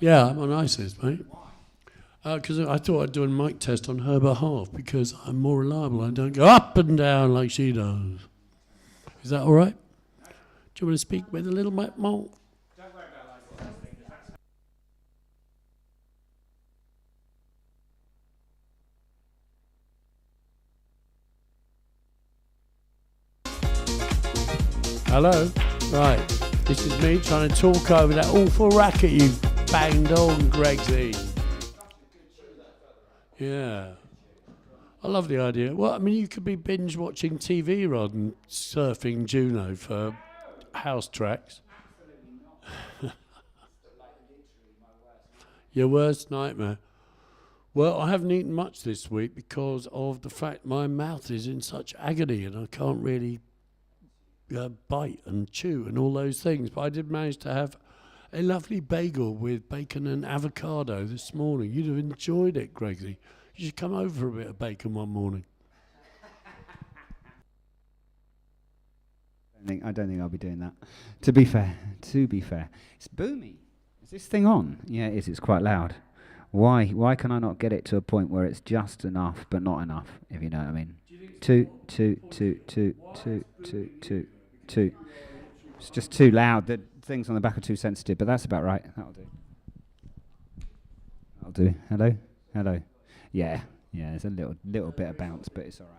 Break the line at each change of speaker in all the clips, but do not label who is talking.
Yeah, I'm on ISIS, mate. Because I thought I'd do a mic test on her behalf because I'm more reliable. I don't go up and down like she does. Is that all right? Do you want to speak with a little bit more?
Don't worry about
Hello? Right. This is me trying to talk over that awful racket you banged on, Gregsy. Yeah. I love the idea. Well, I mean, you could be binge watching TV rather than surfing Juno for house tracks. Your worst nightmare. Well, I haven't eaten much this week because of the fact my mouth is in such agony and I can't really bite and chew and all those things. But I did manage to have a lovely bagel with bacon and avocado this morning. You'd have enjoyed it, Gregsy. You should come over for a bit of bacon one morning.
I don't think I'll be doing that. To be fair. It's booming. Is this thing on? Yeah, it is. It's quite loud. Why can I not get it to a point where it's just enough but not enough, if you know what I mean? Two. It's just too loud. The things on the back are too sensitive, but that's about right. That'll do. Hello? Yeah, there's a little bit of bounce, but it's all right.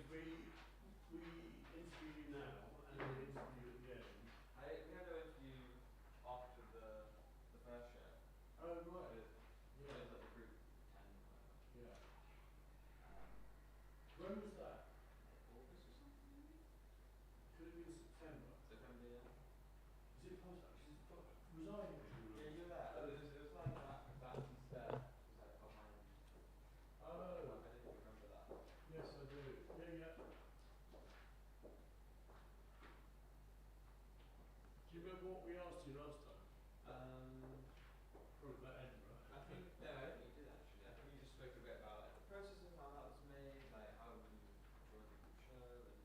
we interview you now and then interview you again.
We had an interview after the first show.
Oh right.
Yeah. It was like the group 10.
Yeah. When was that?
August or something maybe?
Could have been September.
September, yeah.
Is it possible? Was I here?
Yeah, you were there. It was like that instead. It was like behind.
Oh.
I don't think you remember that.
Yes, I do. Yeah. Do you remember what we asked you last time? Probably about Edinburgh.
I think you did actually. I think you just spoke a bit about like the process of how that was made, like how you enjoyed the group show, and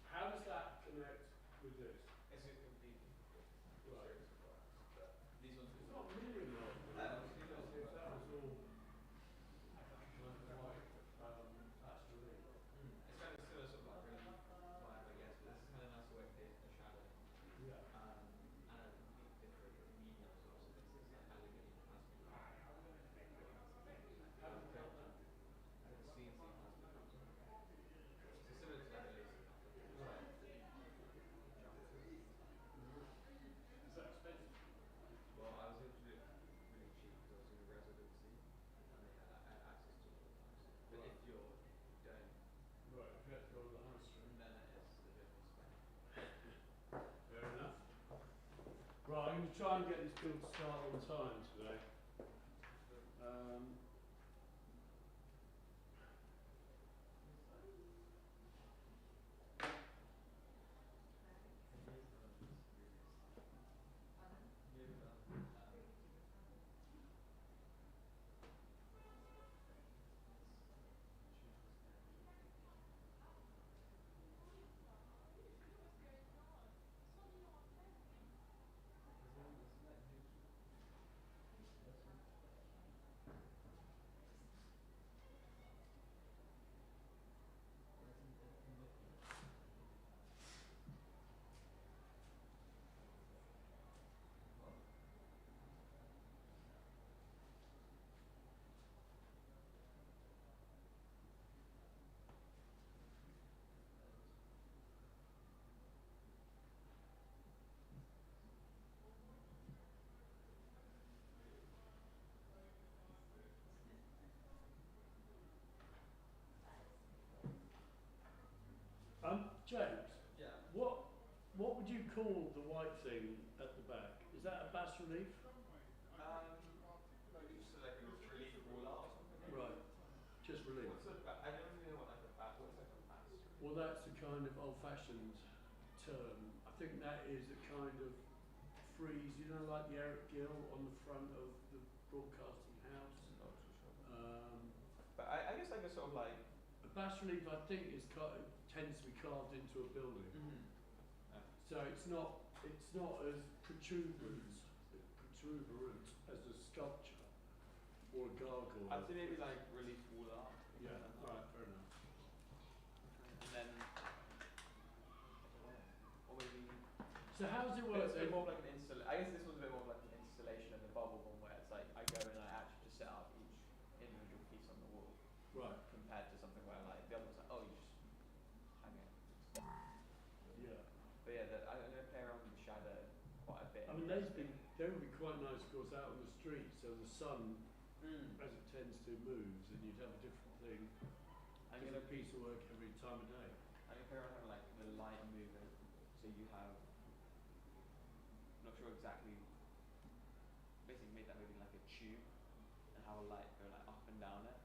How does that connect with this?
it's a completely different
Right.
series of works. But these ones
It's not really involved. If that was all black and white, that's really.
It's kind of similar sort of like really vibe, I guess, but this is kind of nice way of painting the shadow.
Yeah.
And a completely different medium source. So this is like aluminium has been
How do you felt that?
and the CNC has been so similar to like the
Right. Is that expensive?
well, I was able to do it really cheap because I was in a residency and they had access to all the times. But
Right.
if you don't,
Right, if you had to go to the high street.
then it is a bit more expensive.
Fair enough. Right, I'm going to try and get this build to start on time today. James,
Yeah.
what would you call the white thing at the back? Is that a bas relief?
Maybe just like a relief wall art or something.
Right, just relief.
I don't really know what like a bat. What's like a bat?
Well, that's a kind of old-fashioned term. I think that is a kind of frieze, you know, like the Eric Gill on the front of the broadcasting house.
Not too sure.
But
I guess like a sort of like.
a bas relief, I think, tends to be carved into a building. So it's not as protuberant as a sculpture or a gargoyle.
I'd say maybe like relief wall art.
Yeah, alright, fair enough.
And then, or maybe.
So how does it work?
It's a bit more like an I guess this was a bit more like an installation of the bubble one, where it's like I go and I actually just set up each individual piece on the wall.
Right.
Compared to something where like the other one's like, oh, you just hang it.
Yeah.
But yeah, I'm going to play around with the shadow quite a bit.
I mean, they would be quite nice, of course, out on the street, so the sun, as it tends to, moves, and you'd have a different thing.
I'm
Get
going
a
to
piece of work every time of day.
I'm going to play around having like the light moving, so you have. I'm not sure exactly. Basically, made that moving like a tube, and have a light go like up and down it.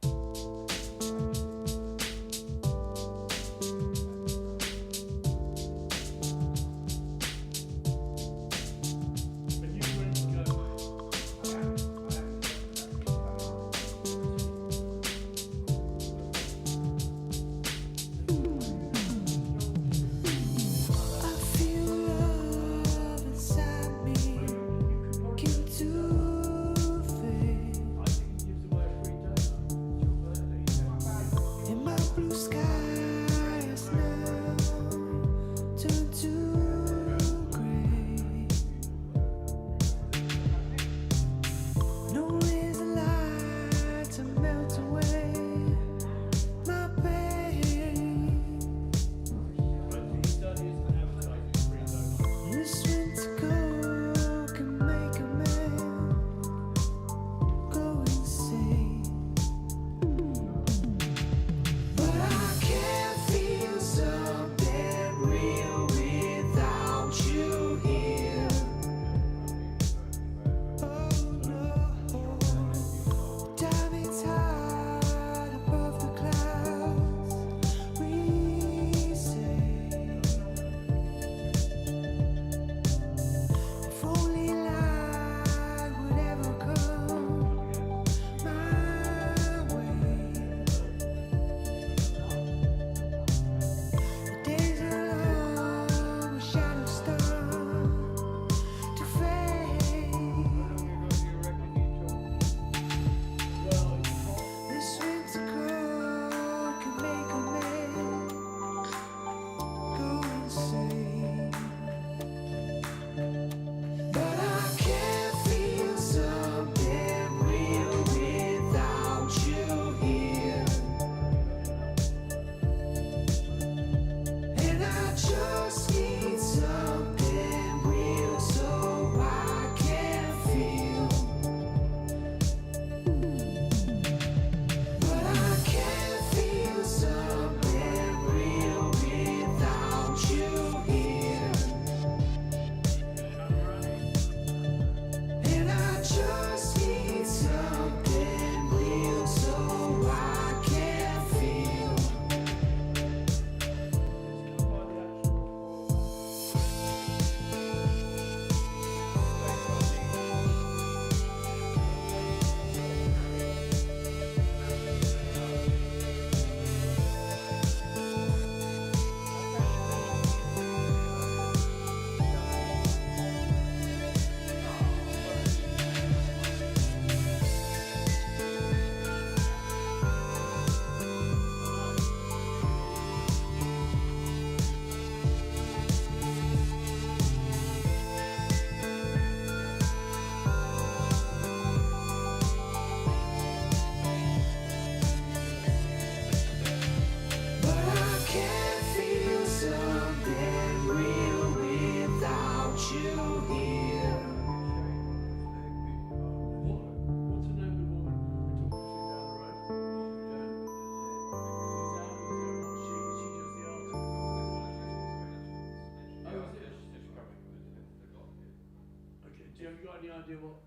any idea what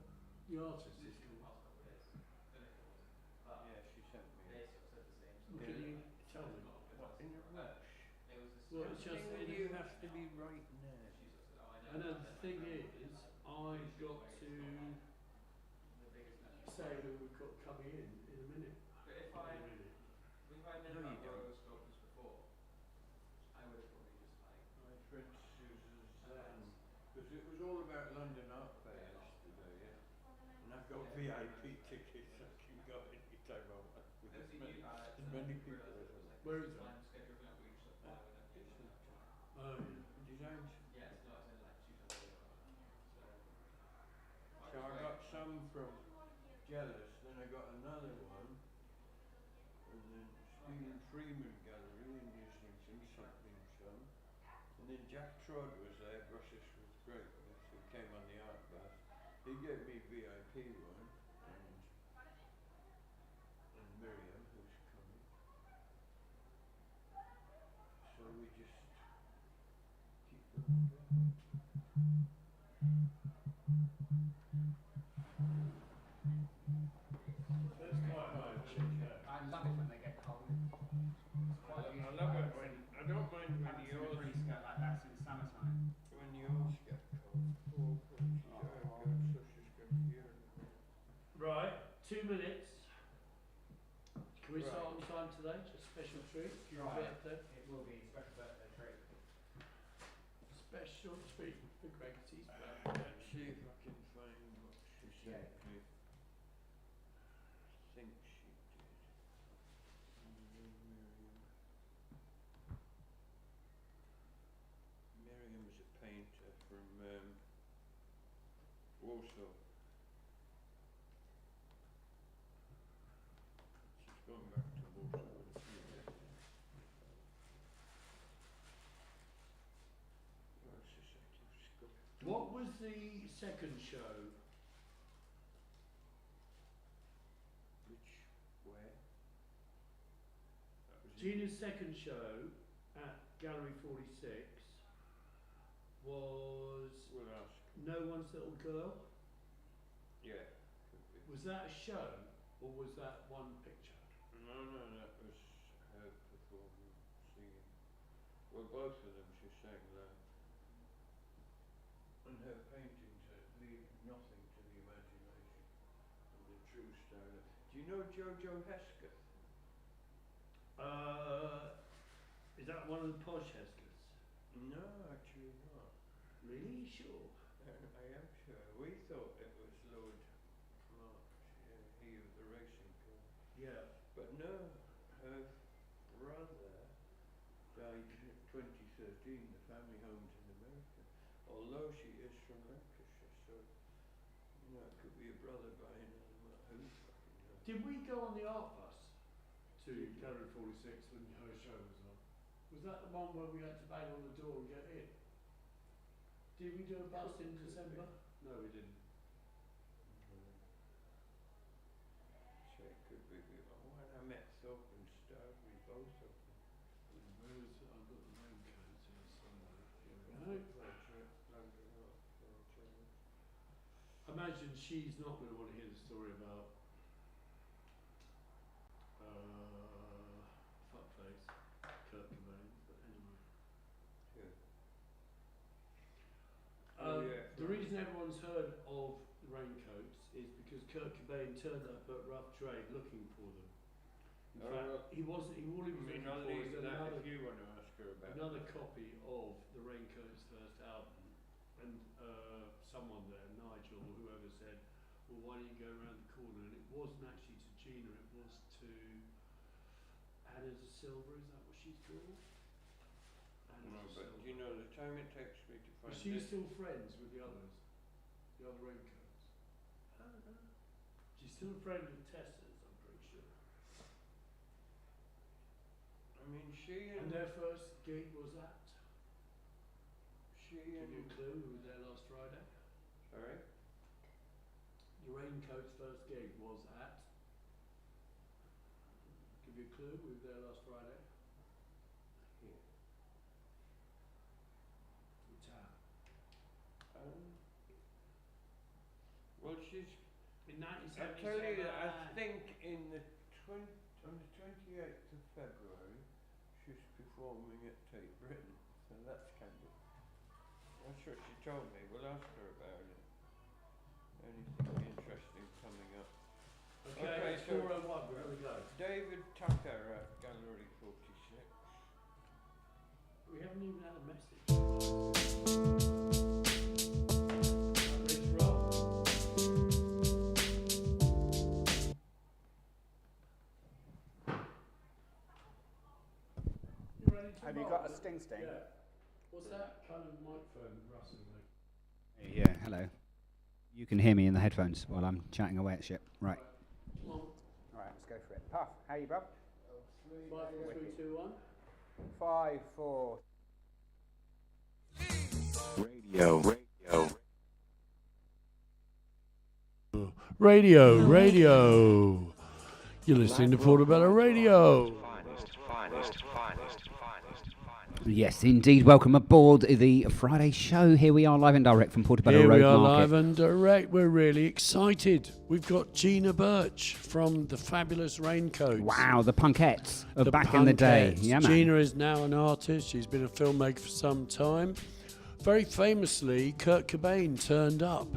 the artist is called?
Yeah, she sent me.
They sort of said the same.
Well, can you tell me?
What, in a rush?
It was a
Well, it's just
You have to be right now.
She sort of said, oh, I
I
know.
know the thing is, I've got to
The biggest national
say who we've got coming in a minute.
But if
In
I,
a minute.
if I met
No, you
about
don't.
royal sculptors before, I would have probably just like,
My friend Susan, because it was all about London Art Fair yesterday, yeah. And I've got VIP tickets, I can go anytime I want with as many, people as I want.
Where is it?
time schedule for that week, so I would have
It's
been,
Oh, yeah.
designs.
yeah, it's not, it's only like 2 times a year.
So I got some from Jealous, then I got another one, and then Stephen Freeman Gallery in Islington sent me some. And then Jack Trod was there, Brushes was great, he came on the art bus. He gave me VIP one, and Miriam, who's coming. So we just keep going.
That's quite high.
I love it when they get cold. It's quite
I love it when, I don't mind when
Haven't seen a
yours,
pretty skirt like that since summertime.
when yours get cold. Oh, she's good, so she's going to hear it.
Right, 2 minutes. Can we start
Right.
on time today? Just special treat for your
Right.
birthday.
It will be a special birthday treat.
Special treat for Gregsy's birthday.
Let's see if I can find what she sent me. I think she did. Miriam. Miriam's a painter from Warsaw. She's gone back to Warsaw in a few days. Where's this active sculpture?
What was the second show?
Which, where? That was in-
Gina's second show at Gallery 46 was
We'll ask.
No One's Little Girl.
Yeah, could be.
Was that a show or was that one picture?
No, that was her performing, singing. Well, both of them she sang live. And her paintings leave nothing to the imagination. And the true style. Do you know Jojo Hesketh?
Is that one of the posh Heskeths?
No, actually not.
Really? Sure.
I am sure. We thought it was Lord March, he of the racing car.
Yeah.
But no, her brother died in 2013, the family home's in America. Although she is from Lancashire, so, you know, it could be a brother by another mother. Who fucking knows?
Did we go on the art bus to
Did you?
Gallery 46 when her show was on? Was that the one where we had to bang on the door and get in? Did we do a bus in
Could be.
December? No, we didn't.
So it could be, oh, and I met Thorpe and Stowey, both of them.
Where is it? I've got the raincoats here somewhere. Here we
No.
go. Imagine she's not going to want to hear the story about fuckface, Kurt Cobain, but anyway. The reason everyone's heard of the raincoats is because Kurt Cobain turned up at Rough Trade looking for them. In fact, he wasn't. All he was looking for was another,
if you want to ask her about
another copy of the Raincoats' first album. And someone there, Nigel or whoever, said, "Well, why don't you go around the corner?" And it wasn't actually to Gina; it was to Anna de Silva. Is that what she's called? Anna
No,
de
but
Silva.
you know the time it takes me to find
Is she
this.
still friends with the others? The other Raincoats?
I don't know.
She's still a friend with Tessa's, I'm pretty sure.
I mean, she
And their first gig was at.
she
Give you
and
a clue who was there last Friday?
sorry,
The Raincoats' first gig was at. Give you a clue who was there last Friday?
here.
The town.
Um, Well, she's.
In
I tell you, I think on the 28th of February, she's performing at Tate Britain. So that's that's what she told me. We'll ask her about it. Anything interesting coming up?
Okay,
so
401, we're going to go.
David Tucker at Gallery 46.
We haven't even had a message. Rich roll. You ready to
Have you
roll?
got a sting?
Yeah. What's that kind of microphone rustling like?
Yeah, hello. You can hear me in the headphones while I'm chatting away at shit. Right.
Come on.
Right, let's go for it. Puff, how you, bub?
5, 4, 3, 2, 1.
5, 4.
Radio. You're listening to Portobello Radio.
Yes, indeed. Welcome aboard the Friday show. Here we are live and direct from Portobello
Here
Road
we are
Market.
live and direct. We're really excited. We've got Gina Birch from the Fabulous Raincoats.
Wow, the Punkettes of
The
back in the day.
Punkettes.
Yeah, man.
Gina is now an artist. She's been a filmmaker for some time. Very famously, Kurt Cobain turned up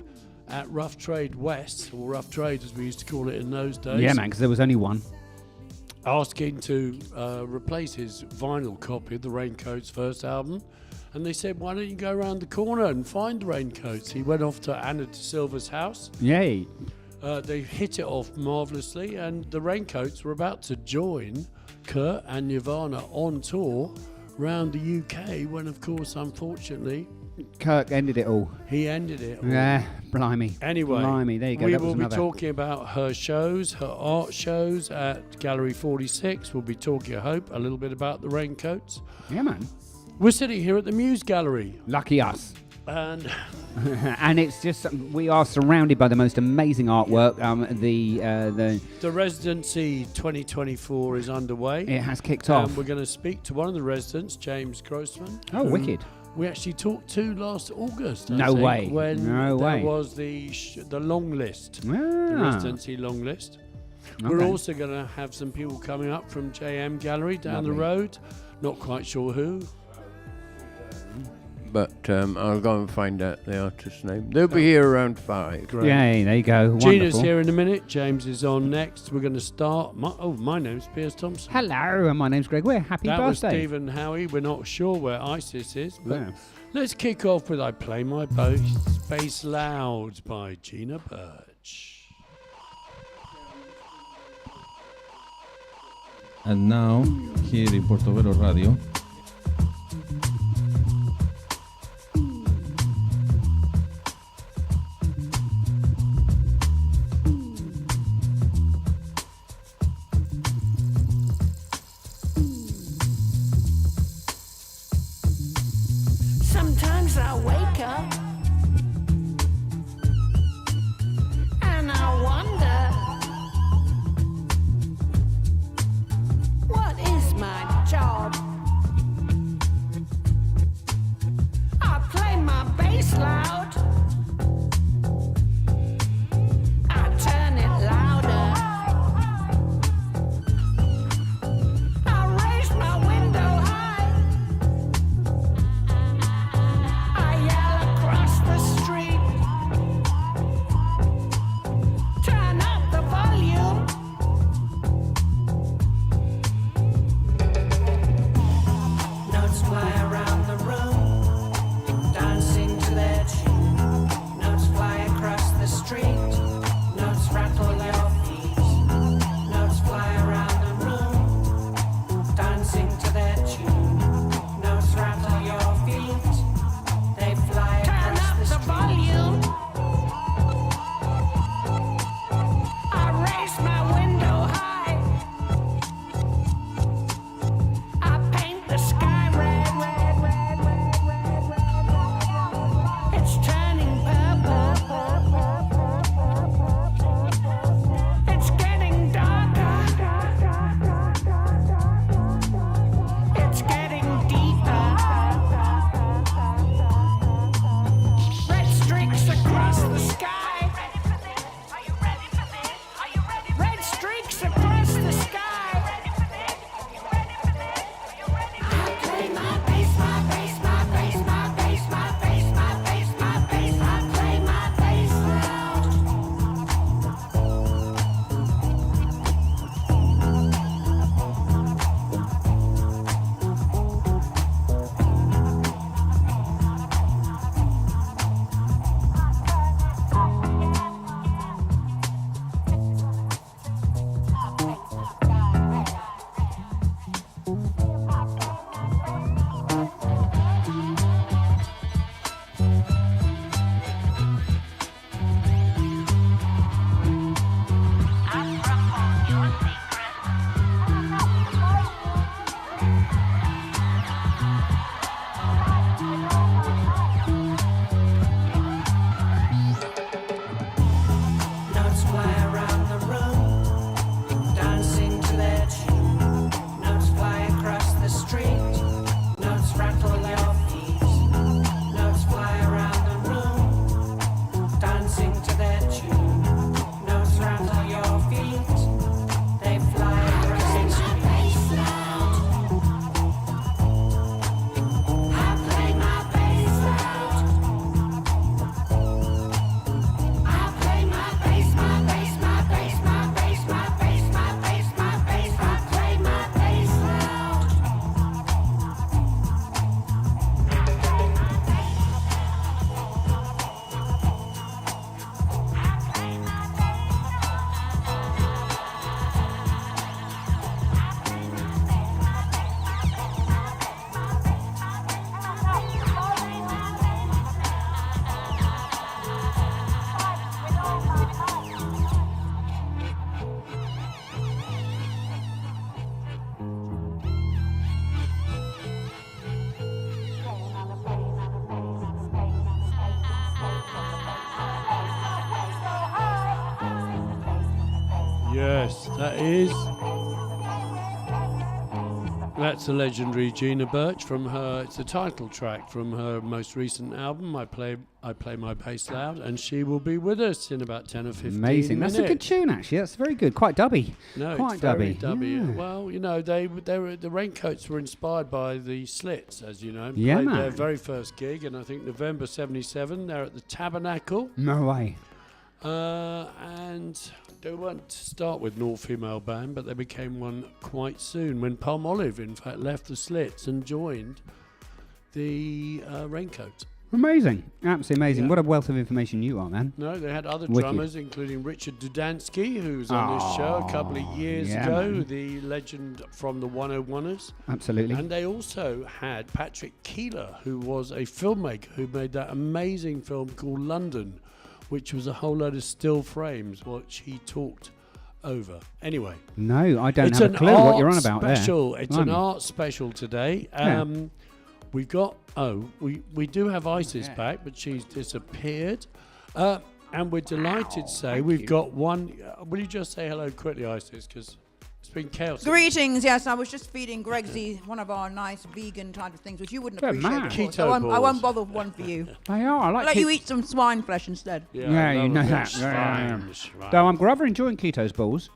at Rough Trade West, or Rough Trade as we used to call it in those days.
Yeah, man, because there was only one.
Asking to replace his vinyl copy of the Raincoats' first album. And they said, why don't you go around the corner and find the Raincoats? He went off to Anna de Silva's house.
Yay.
They hit it off marvellously, and the Raincoats were about to join Kurt and Nirvana on tour round the UK when, of course, unfortunately,
Kirk ended it all.
he ended it all.
Yeah, blimey.
Anyway,
Blimey, there you go.
we
That was
will be
another.
talking about her shows, her art shows at Gallery 46. We'll be talking, I hope, a little bit about the Raincoats.
Yeah, man.
We're sitting here at the Muse Gallery,
Lucky us.
and
And it's just, we are surrounded by the most amazing artwork.
the residency 2024 is underway.
It has kicked off.
And we're going to speak to one of the residents, James Grossman.
Oh,
who
wicked.
We actually talked to last August. I
No
think,
way.
When
No
there
way.
was the long list, the
Ah,
residency long list. We're
okay.
also going to have some people coming up from JM Gallery down the
Lovely.
road. Not quite sure who.
But I'll go and find out the artist's name. They'll be here around 5.
Great.
Yay, there you go.
Gina's
Wonderful.
here in a minute. James is on next. We're going to start. My name's Piers Thompson.
Hello, and my name's Greg Weir. Happy
That was
birthday.
Stephen Howie. We're not sure where ISIS is, but
Yeah.
let's kick off with I Play My Bass Loud by Gina Birch.
And now, here in Portobello Radio,
Sometimes I wake up and I wonder, what is my job?
Yes, that's the legendary Gina Birch from her. It's the title track from her most recent album. I play my bass loud, and she will be with us in about 10 or 15
Amazing.
minutes.
That's a good tune, actually. That's very good. Quite dubby.
No,
Quite
it's very
dubby.
dubby.
Yeah.
Well, you know, they were the Raincoats were inspired by the Slits, as you know.
Yeah,
Played
man.
their very first gig, and I think November '77. They're at the Tabernacle.
No way.
And they weren't to start with an all-female band, but they became one quite soon when Palmolive, in fact, left the Slits and joined the Raincoats.
Amazing. Absolutely amazing.
Yeah.
What a wealth of information you are, man.
No, they had other
Wicked.
drummers, including Richard Dudansky, who was on this show a couple of years
yeah,
ago,
man.
the legend from the 101ers.
Absolutely.
And they also had Patrick Keeler, who was a filmmaker who made that amazing film called London, which was a whole load of still frames, which he talked over. Anyway.
No, I don't
It's
have a
an
clue what you're on
art
about
special.
there.
It's an art special today.
Yeah.
We've got, we do have Isis
Yeah.
back, but she's disappeared. And we're delighted to say
thank
we've
you.
got one. Will you just say hello quickly, Isis? Because it's been chaos.
Greetings, yes, I was just feeding Gregsy one of our nice vegan type of things, which you wouldn't
Good
appreciate.
man.
of course.
Keto
I
balls.
won't bother with one for you.
They are. I
I'll
like
let
it.
you eat some swine flesh instead.
Yeah,
I
you
love
know
a bit
that.
of
Yeah.
swine.
So I'm rather enjoying Keto's balls.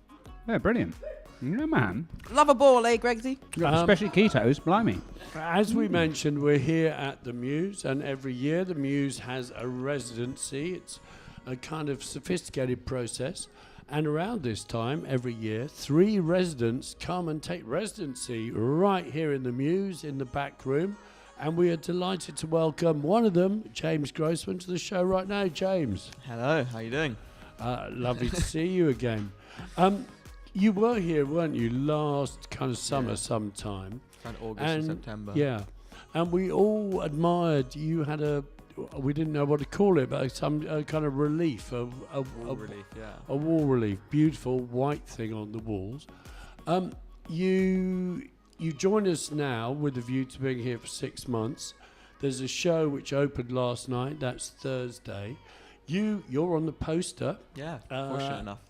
They're brilliant. Yeah, man.
Love a ball, eh, Gregsy?
Especially Keto's, blimey.
As we mentioned, we're here at the Muse, and every year the Muse has a residency. It's a kind of sophisticated process. And around this time, every year, 3 residents come and take residency right here in the Muse, in the back room. And we are delighted to welcome one of them, James Grossman, to the show right now. James,
Hello, how you doing?
lovely to see you again. You were here, weren't you, last kind of summer
Yeah.
sometime?
Around August and September.
Yeah, and we all admired. You had we didn't know what to call it, but some kind of relief,
Wall relief, yeah.
a wall relief, beautiful white thing on the walls. You join us now with a view to being here for 6 months. There's a show which opened last night. That's Thursday. You're on the poster.
Yeah, fortunate enough.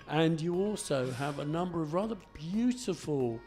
And you also have a number of rather beautiful,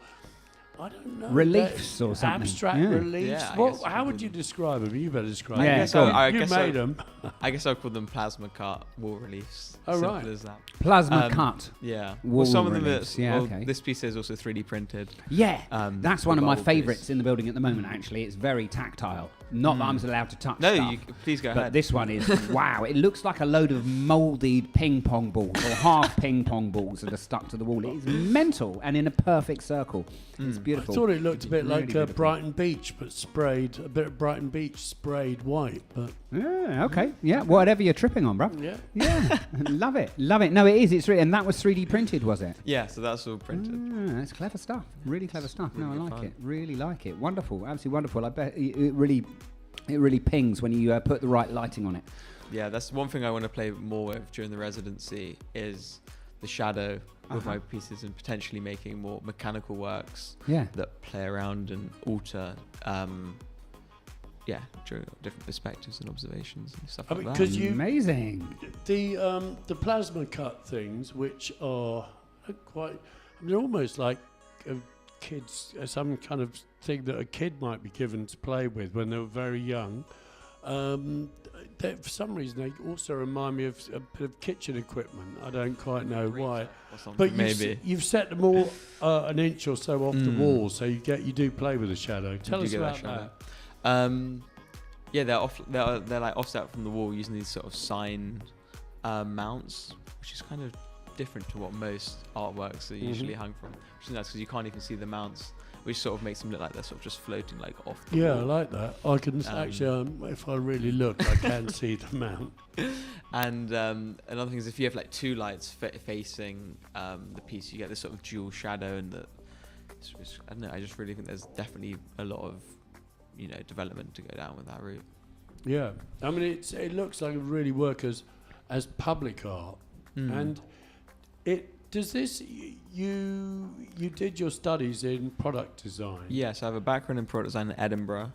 I don't know,
Reliefs or something.
abstract
Yeah.
reliefs.
Yeah, I
What,
guess you
how
could
would
call
you
them.
describe them? You better describe
Yeah,
them.
go on.
I
You
guess
made them.
I guess I'll call them plasma cut wall reliefs.
Oh,
Simple
right.
as that.
Plasma cut.
Yeah.
Wall
Well, some of them
reliefs, yeah, okay.
This piece is also 3D printed.
Yeah, that's one of my
bubble piece.
favourites in the building at the moment, actually. It's very tactile. Not that I'm allowed to touch
No,
stuff.
please go
But
ahead.
this one is, wow, it looks like a load of mouldied ping pong balls or half ping pong balls that are stuck to the wall. It is mental and in a perfect circle. It's
I
beautiful.
thought it looked a bit
Really
like
beautiful.
Brighton Beach, but sprayed, a bit of Brighton Beach sprayed white. But
Yeah, okay. Yeah, whatever you're tripping on, bruv.
yeah.
Yeah, love it. Love it. No, it is. And that was 3D printed, was it?
Yeah, so that's all printed.
That's clever stuff. Really clever stuff. No, I
Really
like
fun.
it. Really like it. Wonderful. Absolutely wonderful. I bet it really pings when you put the right lighting on it.
Yeah, that's one thing I want to play more with during the residency is the shadow with my pieces and potentially making more mechanical works
Yeah.
that play around and alter during different perspectives and observations and stuff
I
like
mean,
that.
'cause you-
Amazing.
The plasma cut things, which are quite, they're almost like kids, some kind of thing that a kid might be given to play with when they were very young. For some reason, they also remind me of a bit of kitchen equipment. I don't quite know why.
Or something,
But
maybe.
you've set them all an inch or so off the wall, so you do play with the shadow. Tell
do
us
get that
about
shadow. Yeah, they're like offset from the wall using these sort of sign mounts, which is kind of different to what most artworks are usually hung from. Which is nice because you can't even see the mounts, which sort of makes them look like they're sort of just floating like off the
Yeah, I
wall.
like that. I can actually, if I really look, I can see the mount.
And another thing is if you have like 2 lights facing the piece, you get this sort of dual shadow, and I don't know. I just really think there's definitely a lot of development to go down with that route.
Yeah, I mean, it looks like it really works as public art, and does this. You did your studies in product design.
Yes, I have a background in product design in Edinburgh,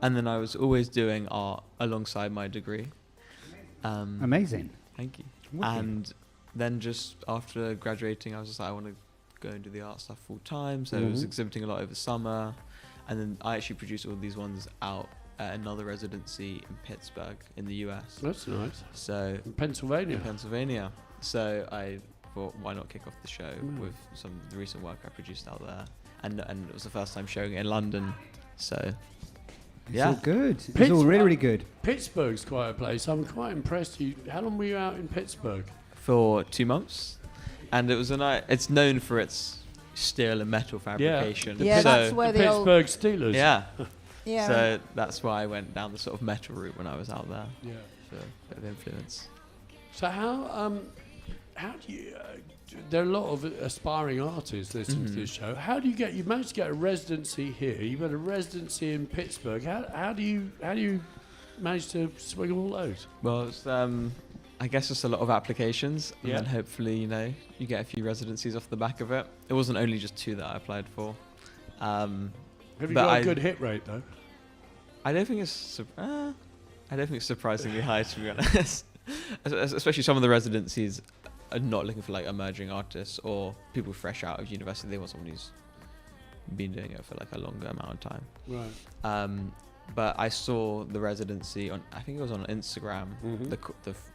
and then I was always doing art alongside my degree.
Amazing.
Thank you.
Wicked.
And then just after graduating, I was just like, I want to go and do the art stuff full time. So I was exhibiting a lot over summer, and then I actually produced all these ones out at another residency in Pittsburgh in the US.
That's nice.
So
In Pennsylvania.
in Pennsylvania. So I thought, why not kick off the show with some of the recent work I produced out there, and it was the first time showing it in London. So
It's all good. It's
Pitts-
all really, really good.
Pittsburgh's quite a place. I'm quite impressed. How long were you out in Pittsburgh?
for 2 months, and it was it's known for its steel and metal fabrication.
Yeah,
so
that's where
The
the old
Pittsburgh Steelers.
yeah.
yeah.
So that's why I went down the sort of metal route when I was out there.
Yeah.
So a bit of influence.
So how do you? There are a lot of aspiring artists listening to this show. How do you get? You managed to get a residency here. You've got a residency in Pittsburgh. How do you manage to swing all those?
Well, it's, I guess just a lot of applications, and
Yeah.
then hopefully, you get a few residencies off the back of it. It wasn't only just 2 that I applied for.
Have you
But
got a good hit rate though?
I don't think it's surprisingly high, to be honest. Especially some of the residencies are not looking for like emerging artists or people fresh out of university. They want someone who's been doing it for like a longer amount of time.
Right.
But I saw the residency on, I think it was on Instagram,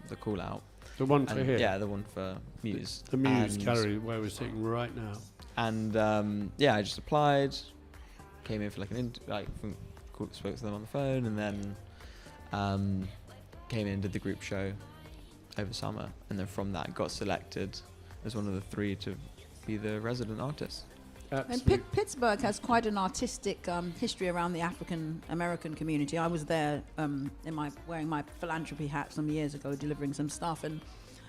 the call out.
The one for
And
here.
yeah, the one for Muse.
The Muse
And-
gallery where we're sitting right now.
And I just applied, came in for like spoke to them on the phone, and then came in, did the group show over summer, and then from that got selected as one of the 3 to be the resident artist.
And
Absolutely.
Pittsburgh has quite an artistic history around the African American community. I was there wearing my philanthropy hat some years ago, delivering some stuff, and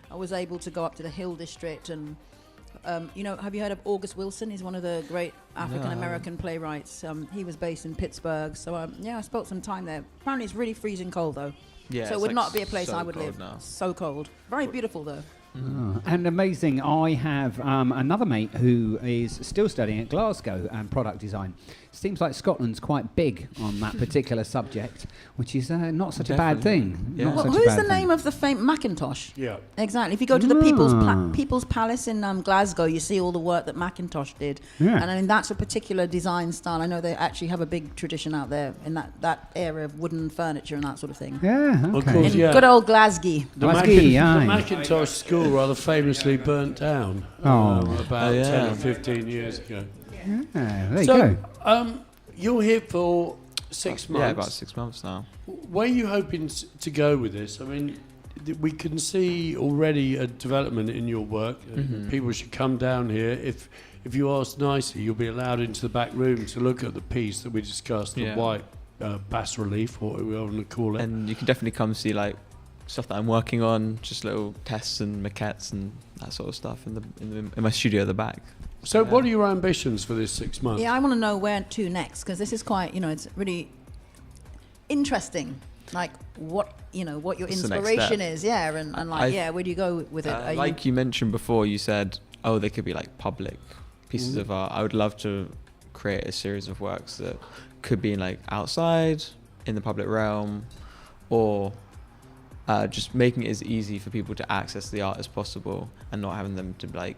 I was able to go up to the Hill District and. Have you heard of August Wilson? He's one of the great African American playwrights. He was based in Pittsburgh, so I spent some time there. Apparently, it's really freezing cold though,
Yeah,
so it
it's
would
like
not be a place
so
I would
cold
live.
now.
So cold, very beautiful though.
And amazing, I have another mate who is still studying at Glasgow and product design. Seems like Scotland's quite big on that particular subject, which is not such a bad
Definitely.
thing.
Yeah.
Not
Well,
such a
who's
bad
the
thing.
name of the famous Macintosh?
Yeah.
Exactly. If you go to the People's Palace in Glasgow, you see all the work that Macintosh did.
Yeah.
And I mean, that's a particular design style. I know they actually have a big tradition out there in that area of wooden furniture and that sort of thing.
Yeah,
Of
okay.
course,
In
yeah.
good old Glasgow.
The,
Glasgow, aye.
the Macintosh school rather famously burnt down about 10 or 15 years ago.
Yeah, there you
So,
go.
you're here for 6 months.
Yeah, about 6 months now.
Where are you hoping to go with this? I mean, we can see already a development in your work. People should come down here. If you ask nicely, you'll be allowed into the back room to look at the piece that we discussed, the
Yeah.
white bas relief, or what we want to call it.
And you can definitely come see like stuff that I'm working on, just little tests and maquettes and that sort of stuff in my studio at the back.
So, what are your ambitions for this 6 months?
Yeah, I want to know where to next, because this is quite, it's really interesting. Like what your
What's the next
inspiration
step?
is, yeah, and like, where do you go with it? Are
Like you mentioned before, you said, they could be like public pieces of art. I would love to create a series of works that could be like outside in the public realm, or just making it as easy for people to access the art as possible, and not having them to like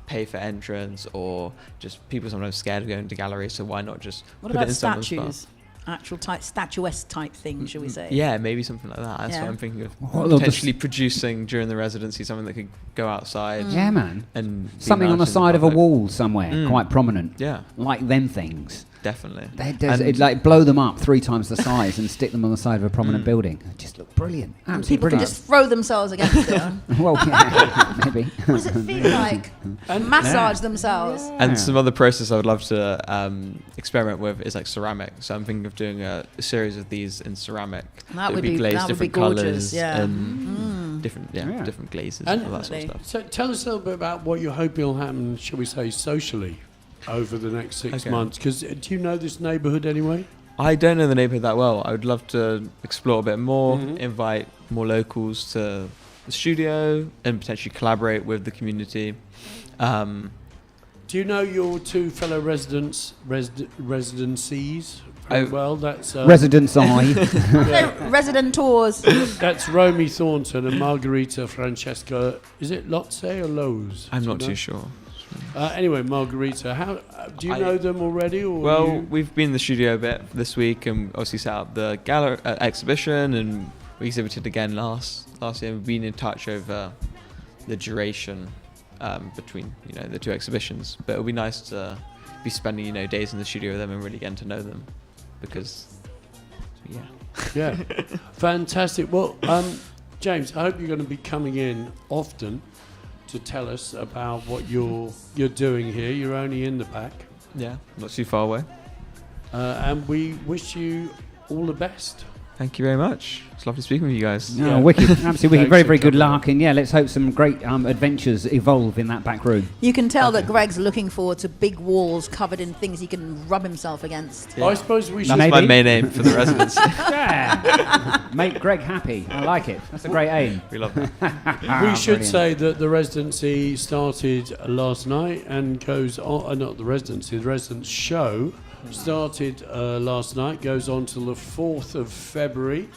pay for entrance, or just people sometimes scared of going to galleries, so why not just
what
put
about
it in someone's
statues? Actual type statuesque type thing, shall we say?
Yeah, maybe something like that. That's
Yeah.
what I'm thinking of.
What about
Potentially producing during the residency something that could go outside
Yeah, man.
and be
Something on the
mounted in
side of a
public.
wall somewhere, quite prominent.
Yeah,
Like them things.
definitely.
It'd like blow them up 3 times the size and stick them on the side of a prominent building. It just look brilliant.
And
Absolutely
people can
brilliant.
just throw themselves against it.
Well, yeah, maybe.
What does it feel like? Massage themselves.
And some other process I would love to experiment with is like ceramic. So I'm thinking of doing a series of these in ceramic.
That would
be
be-
glazed
that would be
different
gorgeous,
colours
yeah.
and different different glazes
And-
and all that sort of stuff.
So, tell us a little bit about what you're hoping will happen, shall we say, socially over the next 6
Okay.
months. Because do you know this neighbourhood anyway?
I don't know the neighbourhood that well. I would love to explore a bit more, invite more locals to the studio, and potentially collaborate with the community.
Do you know your two fellow residencies very well? That's
Residence Eye.
yeah,
Resident tours.
that's Romy Thornton and Margarita Francesca. Is it Lotze or Lowe's?
I'm
Do you
not
know?
too sure.
Anyway, Margarita, how do you know them already? Or
Well,
you-
we've been in the studio a bit this week and obviously set up the gallery exhibition, and we exhibited again last year. We've been in touch over the duration between the two exhibitions, but it'll be nice to be spending days in the studio with them and really getting to know them, because
yeah, fantastic. Well, James, I hope you're going to be coming in often to tell us about what you're doing here. You're only in the back,
not too far away.
and we wish you all the best.
Thank you very much. It's lovely speaking with you guys.
No,
Yeah.
wicked, absolutely wicked.
Thanks
Very,
for
very good
coming
luck, and let's hope some great adventures evolve in that back room.
You can tell that Greg's looking forward to big walls covered in things he can rub himself against.
I suppose we
No,
should.
maybe.
My main aim for the residency.
Yeah, make Greg happy. I like it. That's a great aim.
We love that.
We should
Brilliant.
say that the residency started last night and goes on. Not the residency, the residence show started last night. Goes on till the 4th of February.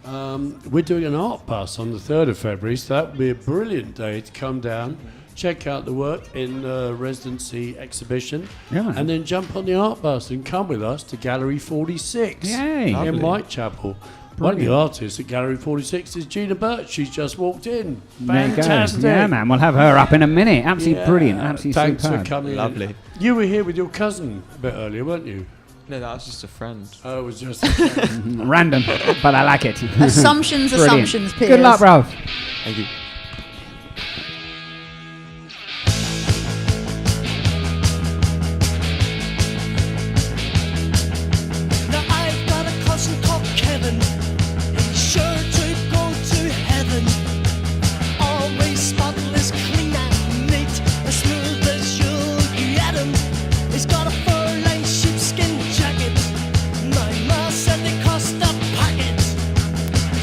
We're doing an art bus on the 3rd of February, so that would be a brilliant day to come down, check out the work in the residency exhibition,
Yeah.
and then jump on the art bus and come with us to Gallery 46
Yay.
in
Lovely.
Whitechapel. One of the artists at Gallery 46 is Gina Birch. She's just walked in.
There you go.
Fantastic.
Yeah, man. We'll have her up in a minute. Absolutely
Yeah.
brilliant. Absolutely
Thanks
superb.
for coming in.
Lovely.
You were here with your cousin a bit earlier, weren't you?
No, that was just a friend.
Oh, it was just...
Random, but I like it.
Assumptions,
Brilliant.
assumptions, Piers.
Good luck, bro.
Thank you.
Now I've got a cousin called Kevin. He's sure to go to heaven. Always spotless, clean and neat, as smooth as you'll get him. He's got a fur-lined sheepskin jacket. My ma said they cost a packet.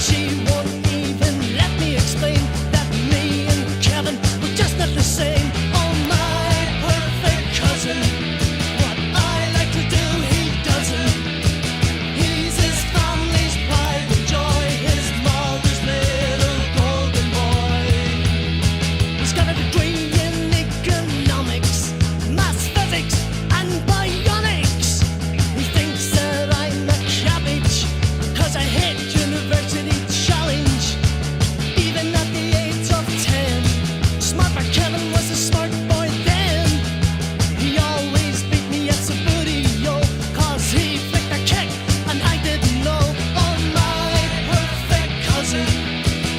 She won't even let me explain that me and Kevin were just not the same. Oh, my perfect cousin. What I like to do, he doesn't. He's his family's pride and joy, his mother's little golden boy. He's got a degree in economics, maths, physics, and bionics. He thinks that I'm a cabbage, 'cause I hit university challenge, even at the age of 10. Smart but Kevin was a smart boy then. He always beat me at Sabudio, 'cause he flicked a kick and I didn't know. Oh, my perfect cousin.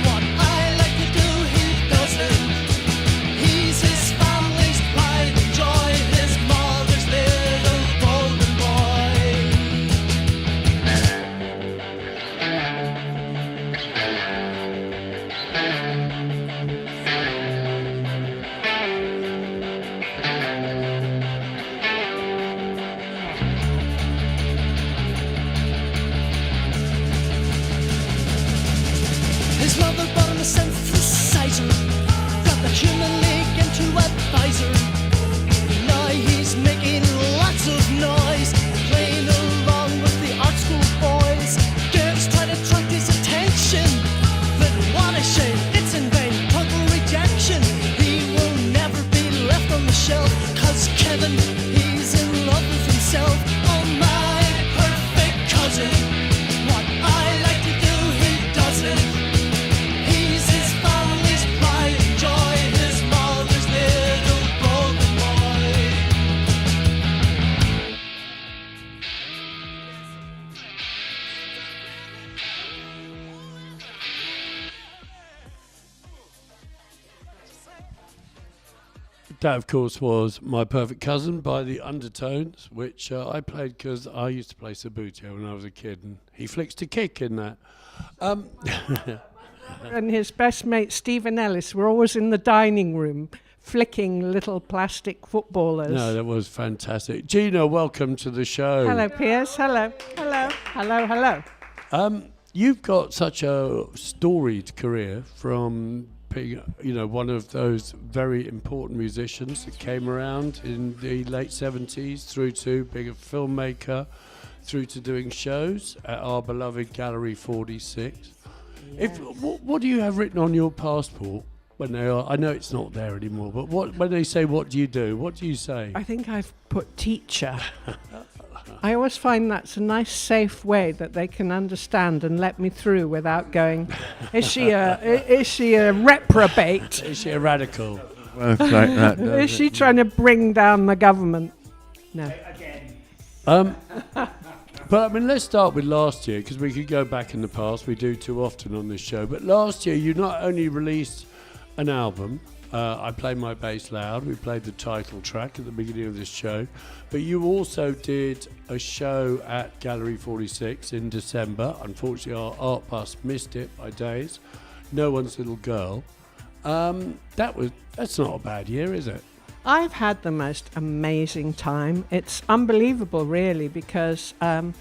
What I like to do, he doesn't. He's his family's pride and joy, his mother's little golden boy. His mother bought him a synthesizer, got the Human League into advisor. Now he's making lots of noise, playing along with the art school boys. Girls try to attract his attention, but what a shame, it's in vain, total rejection. He will never be left on the shelf, 'cause Kevin, he's in love with himself. Oh, my perfect cousin. What I like to do, he doesn't. He's his family's pride and joy, his mother's little golden boy.
That, of course, was My Perfect Cousin by the Undertones, which I played because I used to play Sabutio when I was a kid, and he flicks to kick in that.
And his best mate Stephen Ellis were always in the dining room flicking little plastic footballers.
No, that was fantastic. Gina, welcome to the show.
Hello, Piers. Hello. Hello. Hello. Hello.
You've got such a storied career from being, one of those very important musicians that came around in the late 70s, through to being a filmmaker, through to doing shows at our beloved Gallery 46.
Yes.
What do you have written on your passport when they are? I know it's not there anymore, but when they say what do you do, what do you say?
I think I've put teacher. I always find that's a nice, safe way that they can understand and let me through without going, is she a reprobate?
Is she a radical?
Works like that,
Is she trying to bring down the government? No.
But I mean, let's start with last year, because we could go back in the past. We do too often on this show. But last year, you not only released an album, I Play My Bass Loud. We played the title track at the beginning of this show. But you also did a show at Gallery 46 in December. Unfortunately, our art bus missed it by days. No One's Little Girl. That's not a bad year, is it?
I've had the most amazing time. It's unbelievable, really, because my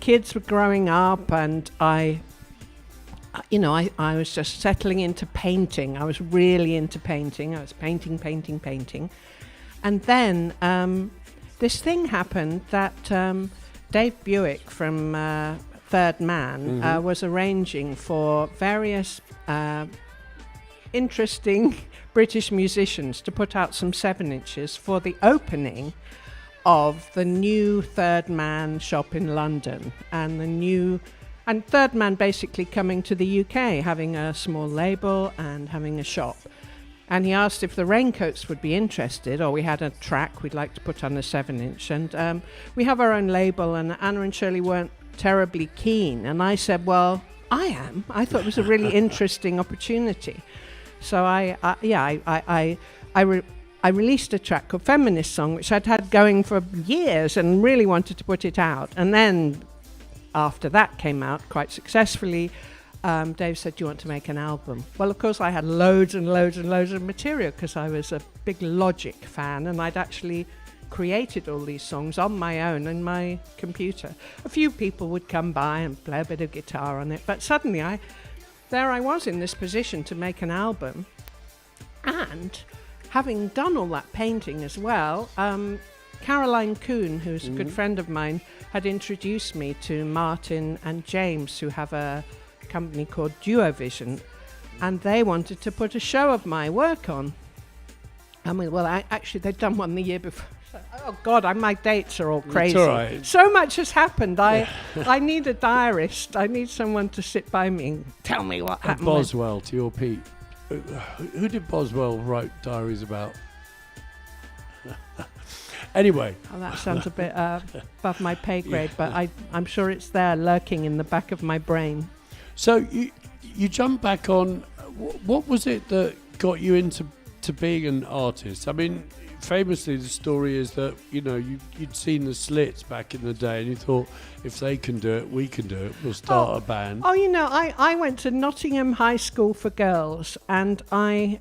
kids were growing up, and I was just settling into painting. I was really into painting. I was painting, and then this thing happened that Dave Buick from Third Man was arranging for various interesting British musicians to put out some 7-inches for the opening of the new Third Man shop in London, and Third Man basically coming to the UK, having a small label and having a shop. And he asked if the Raincoats would be interested, or we had a track we'd like to put on a 7-inch, and we have our own label, and Anna and Shirley weren't terribly keen, and I said, well, I am. I thought it was a really interesting opportunity. So I released a track called Feminist Song, which I'd had going for years and really wanted to put it out. And then after that came out quite successfully, Dave said, do you want to make an album? Well, of course, I had loads and loads and loads of material because I was a big Logic fan, and I'd actually created all these songs on my own in my computer. A few people would come by and play a bit of guitar on it, but suddenly there I was in this position to make an album, and having done all that painting as well, Caroline Kuhn, who's a good friend of mine, had introduced me to Martin and James, who have a company called Duovision, and they wanted to put a show of my work on. I mean, well, actually, they'd done one the year before. Oh God, my dates are all crazy.
It's all right.
So much has happened. I need a diarist. I need someone to sit by me and tell me what happened.
Boswell, to your Pete. Who did Boswell write diaries about? Anyway.
Oh, that sounds a bit above my pay grade, but I'm sure it's there lurking in the back of my brain.
So you jump back on. What was it that got you into being an artist? I mean, famously, the story is that you'd seen the Slits back in the day, and you thought, if they can do it, we can do it. We'll start a band.
Oh, I went to Nottingham High School for Girls, and I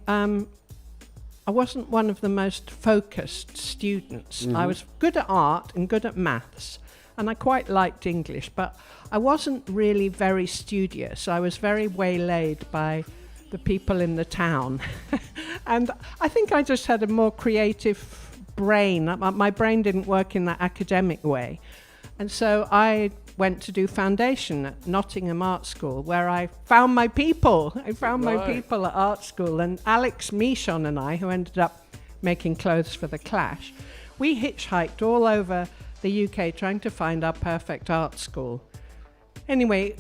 wasn't one of the most focused students. I was good at art and good at maths, and I quite liked English, but I wasn't really very studious. I was very waylaid by the people in the town. And I think I just had a more creative brain. My brain didn't work in that academic way. And so I went to do foundation at Nottingham Art School, where I found my people. My people at art school. And Alex Michon and I, who ended up making clothes for The Clash, we hitchhiked all over the UK trying to find our perfect art school. Anyway,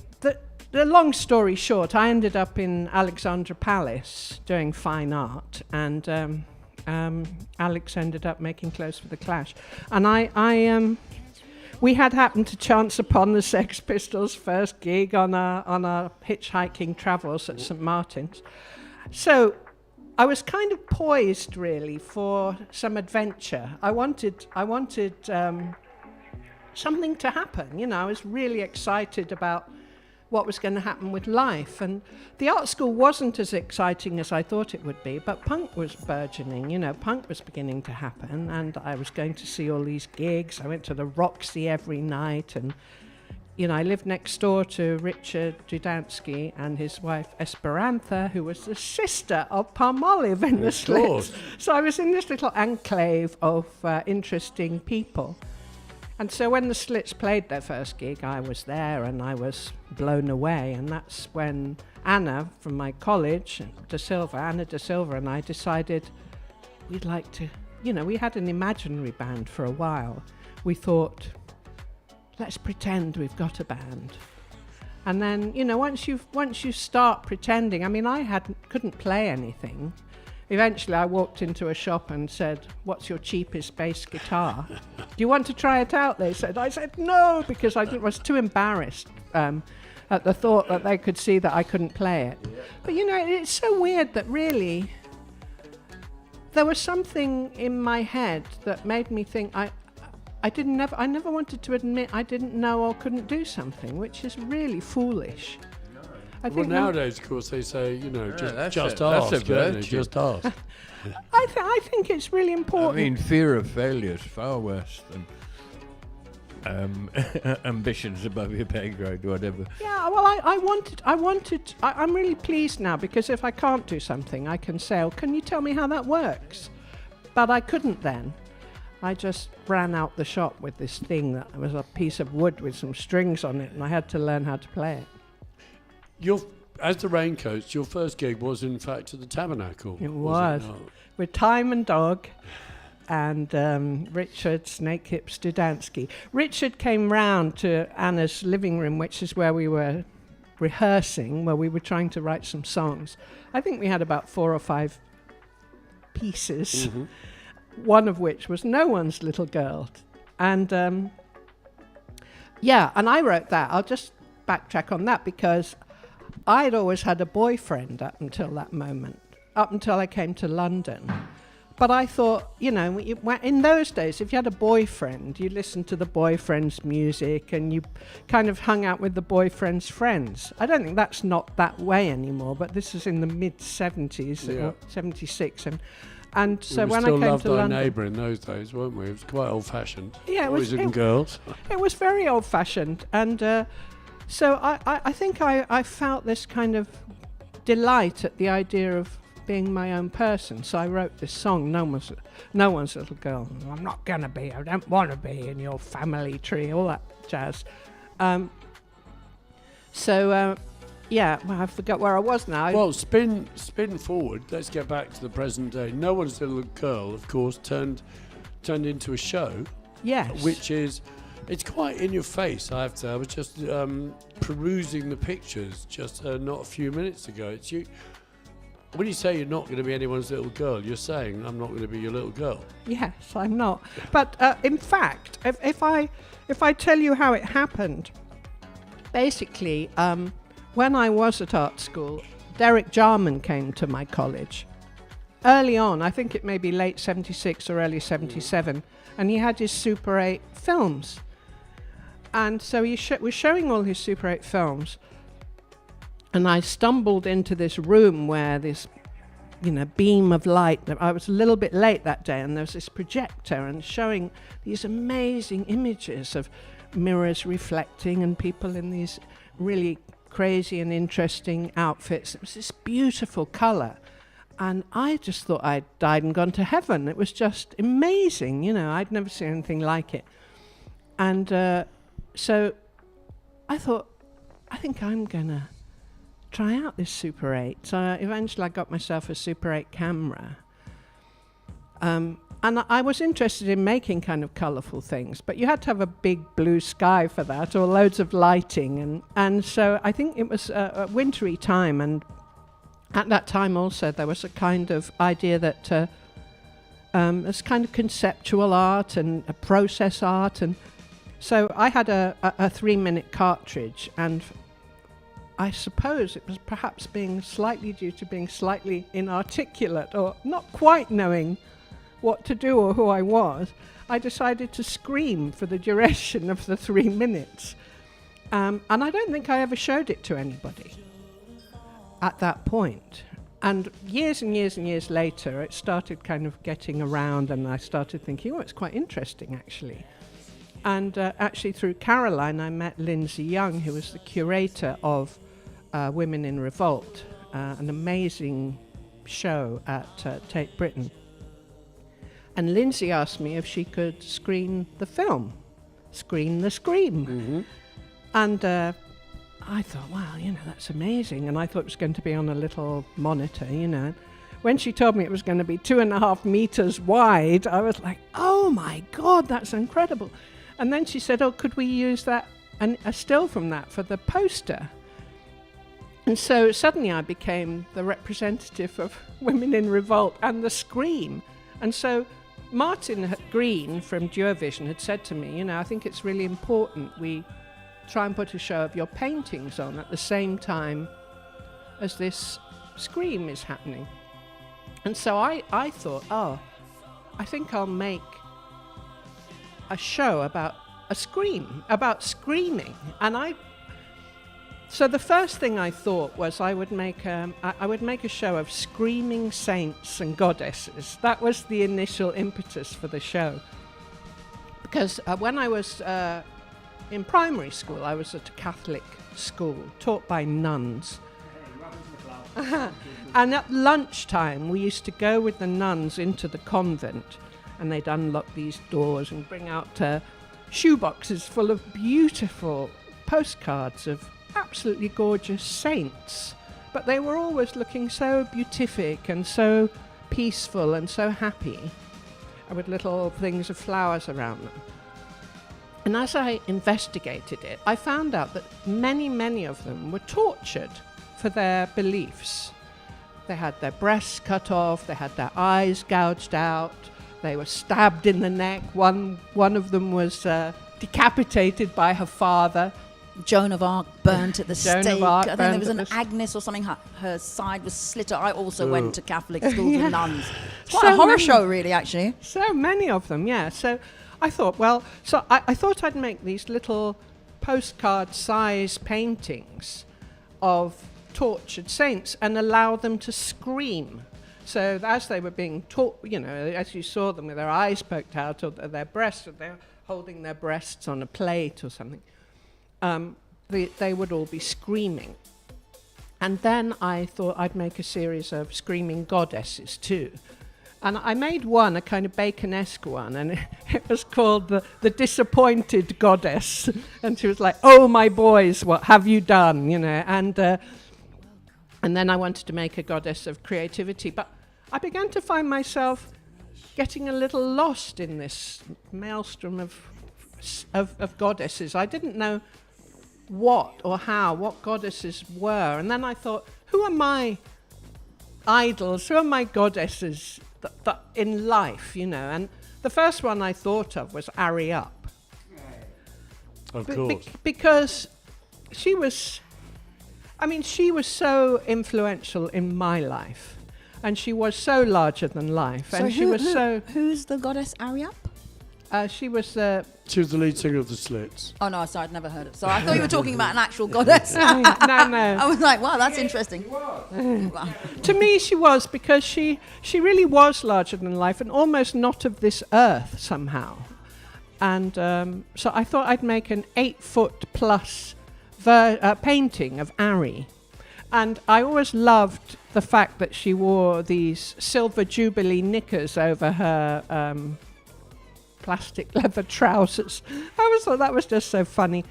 the long story short, I ended up in Alexandra Palace doing fine art, and Alex ended up making clothes for The Clash. And we had happened to chance upon the Sex Pistols' first gig on our hitchhiking travels at St. Martin's. So I was kind of poised, really, for some adventure. I wanted something to happen. I was really excited about what was going to happen with life. And the art school wasn't as exciting as I thought it would be, but punk was burgeoning, punk was beginning to happen, and I was going to see all these gigs. I went to the Roxy every night, and, I lived next door to Richard Dudansky and his wife Esperantha, who was the sister of Palmolive in the Slits. So I was in this little enclave of interesting people. And so when the Slits played their first gig, I was there and I was blown away. And that's when Anna from my college, Anna De Silva, and I decided we'd like to, we had an imaginary band for a while. We thought, let's pretend we've got a band. And then, once you start pretending, I mean, couldn't play anything. Eventually I walked into a shop and said, what's your cheapest bass guitar? Do you want to try it out? They said. I said no, because I was too embarrassed at the thought that they could see that I couldn't play it. Yeah. But it's so weird that really there was something in my head that made me think I never wanted to admit I didn't know or couldn't do something, which is really foolish. I think
nowadays, of course, they say, just
that's
ask.
a virtue.
Just ask.
I think it's really important.
I mean, fear of failure is far worse than ambitions above your pay grade, whatever.
Yeah, well, I'm really pleased now, because if I can't do something, I can say, can you tell me how that works? But I couldn't then. I just ran out the shop with this thing that was a piece of wood with some strings on it, and I had to learn how to play it.
As the Raincoats, your first gig was in fact at the Tabernacle.
It was with Time and Dog and Richard Snakehips Dudansky. Richard came round to Anna's living room, which is where we were rehearsing, where we were trying to write some songs. I think we had about 4 or 5 pieces, one of which was No One's Little Girl. And and I wrote that. I'll just backtrack on that, because I'd always had a boyfriend up until that moment, up until I came to London. But I thought, in those days, if you had a boyfriend, you listened to the boyfriend's music and you kind of hung out with the boyfriend's friends. I don't think that's not that way anymore, but this is in the mid-70s, 76. And so when I came to London... We still loved our
neighbour in those days, weren't we? It was quite old-fashioned.
Yeah,
boys and girls.
It was very old-fashioned. And so I think I felt this kind of delight at the idea of being my own person. So I wrote this song, No One's Little Girl. I'm not going to be, I don't want to be in your family tree, all that jazz. I forgot where I was now.
Well, spin forward. Let's get back to the present day. No One's Little Girl, of course, turned into a show.
Yes.
Which is... It's quite in your face, I have to say. I was just perusing the pictures just not a few minutes ago. It's you. When you say you're not going to be anyone's little girl, you're saying I'm not going to be your little girl.
Yes, I'm not. But in fact, if I tell you how it happened, basically, when I was at art school, Derek Jarman came to my college. Early on, I think it may be late 76 or early 77, and he had his Super 8 films. And so he was showing all his Super 8 films, and I stumbled into this room where this, beam of light. I was a little bit late that day, and there was this projector and showing these amazing images of mirrors reflecting and people in these really crazy and interesting outfits. It was this beautiful colour. And I just thought I'd died and gone to heaven. It was just amazing, I'd never seen anything like it. And so I thought, I think I'm going to try out this Super 8. So eventually I got myself a Super 8 camera. And I was interested in making kind of colourful things, but you had to have a big blue sky for that, or loads of lighting. And so I think it was a wintry time, and at that time also there was a kind of idea that there's kind of conceptual art and a process art, and so I had a 3-minute cartridge, and I suppose it was perhaps being slightly inarticulate or not quite knowing what to do or who I was, I decided to scream for the duration of the 3 minutes. And I don't think I ever showed it to anybody at that point. And years and years and years later, it started kind of getting around, and I started thinking, it's quite interesting, actually. And actually through Caroline, I met Lindsay Young, who was the curator of Women in Revolt, an amazing show at Tate Britain. And Lindsay asked me if she could screen the film, Screen the Scream.
Mm-hmm.
And I thought, wow, that's amazing. And I thought it was going to be on a little monitor, When she told me it was going to be 2.5 meters wide, I was like, oh my God, that's incredible. And then she said, oh, could we use that, a still from that for the poster? And so suddenly I became the representative of Women in Revolt and the Scream. And so Martin Green from Duovision had said to me, I think it's really important we try and put a show of your paintings on at the same time as this Scream is happening. And so I thought, I think I'll make a show about about screaming. And so the first thing I thought was I would make a show of screaming saints and goddesses. That was the initial impetus for the show. Because when I was in primary school, I was at a Catholic school taught by nuns. And at lunchtime, we used to go with the nuns into the convent, and they'd unlock these doors and bring out shoeboxes full of beautiful postcards of absolutely gorgeous saints. But they were always looking so beatific and so peaceful and so happy, with little things of flowers around them. And as I investigated it, I found out that many, many of them were tortured for their beliefs. They had their breasts cut off, they had their eyes gouged out, they were stabbed in the neck. One of them was decapitated by her father.
Joan of Arc burnt at the
Joan
stake.
of Arc
I think there was
burnt
an
at the
Agnes or something. Her side was slit. I also went to Catholic schools
Yeah.
with nuns. It's quite
So
a horror
many.
show, really, actually.
So many of them, yeah. So I thought, I thought I'd make these little postcard-size paintings of tortured saints and allow them to scream. So as they were being taught, as you saw them with their eyes poked out or their breasts, or they're holding their breasts on a plate or something, they would all be screaming. And then I thought I'd make a series of screaming goddesses too. And I made one, a kind of Bacon-esque one, and it was called the Disappointed Goddess. And she was like, oh, my boys, what have you done? And then I wanted to make a goddess of creativity. But I began to find myself getting a little lost in this maelstrom of goddesses. I didn't know what goddesses were. And then I thought, who are my idols? Who are my goddesses that in life, And the first one I thought of was Ari Up.
Of course.
Because she was so influential in my life, and she was so larger than life, and she was so.
Who's the goddess Ariap?
She was
She was the lead singer of the Slits.
Oh no, sorry, I'd never heard it. So I thought you were talking about an actual goddess.
no.
I was like, wow, that's interesting.
To me, she was, because she really was larger than life and almost not of this earth somehow. And so I thought I'd make an 8-foot plus painting of Ari. And I always loved the fact that she wore these silver jubilee knickers over her plastic leather trousers. I always thought that was just so funny.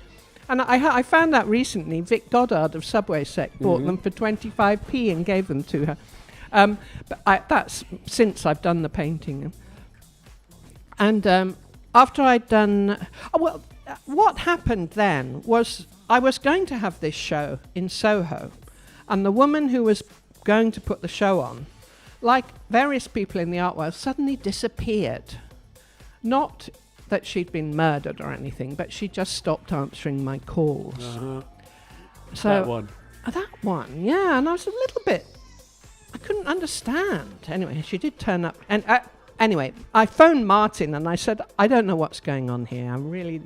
And I found out recently Vic Goddard of Subway Sec bought them for 25p and gave them to her. But that's since I've done the painting. And after I'd done... what happened then was I was going to have this show in Soho, and the woman who was going to put the show on, like various people in the art world, suddenly disappeared. Not that she'd been murdered or anything, but she just stopped answering my calls.
Uh-huh.
So
That one.
That one, yeah. And I was a little bit... I couldn't understand. Anyway, she did turn up. And anyway, I phoned Martin and I said, I don't know what's going on here. I'm really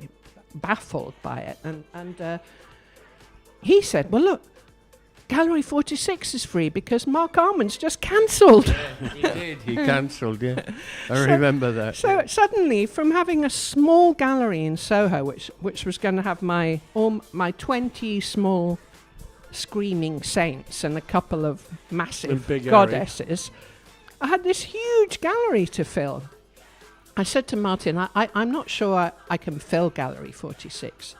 baffled by it. And he said, well, look, Gallery 46 is free because Mark Arman's just cancelled.
He did. He cancelled. Yeah, I remember that.
So suddenly, from having a small gallery in Soho, which was going to have my 20 small screaming saints and a couple of massive
big
goddesses, I had this huge gallery to fill. I said to Martin, I'm not sure I can fill Gallery 46.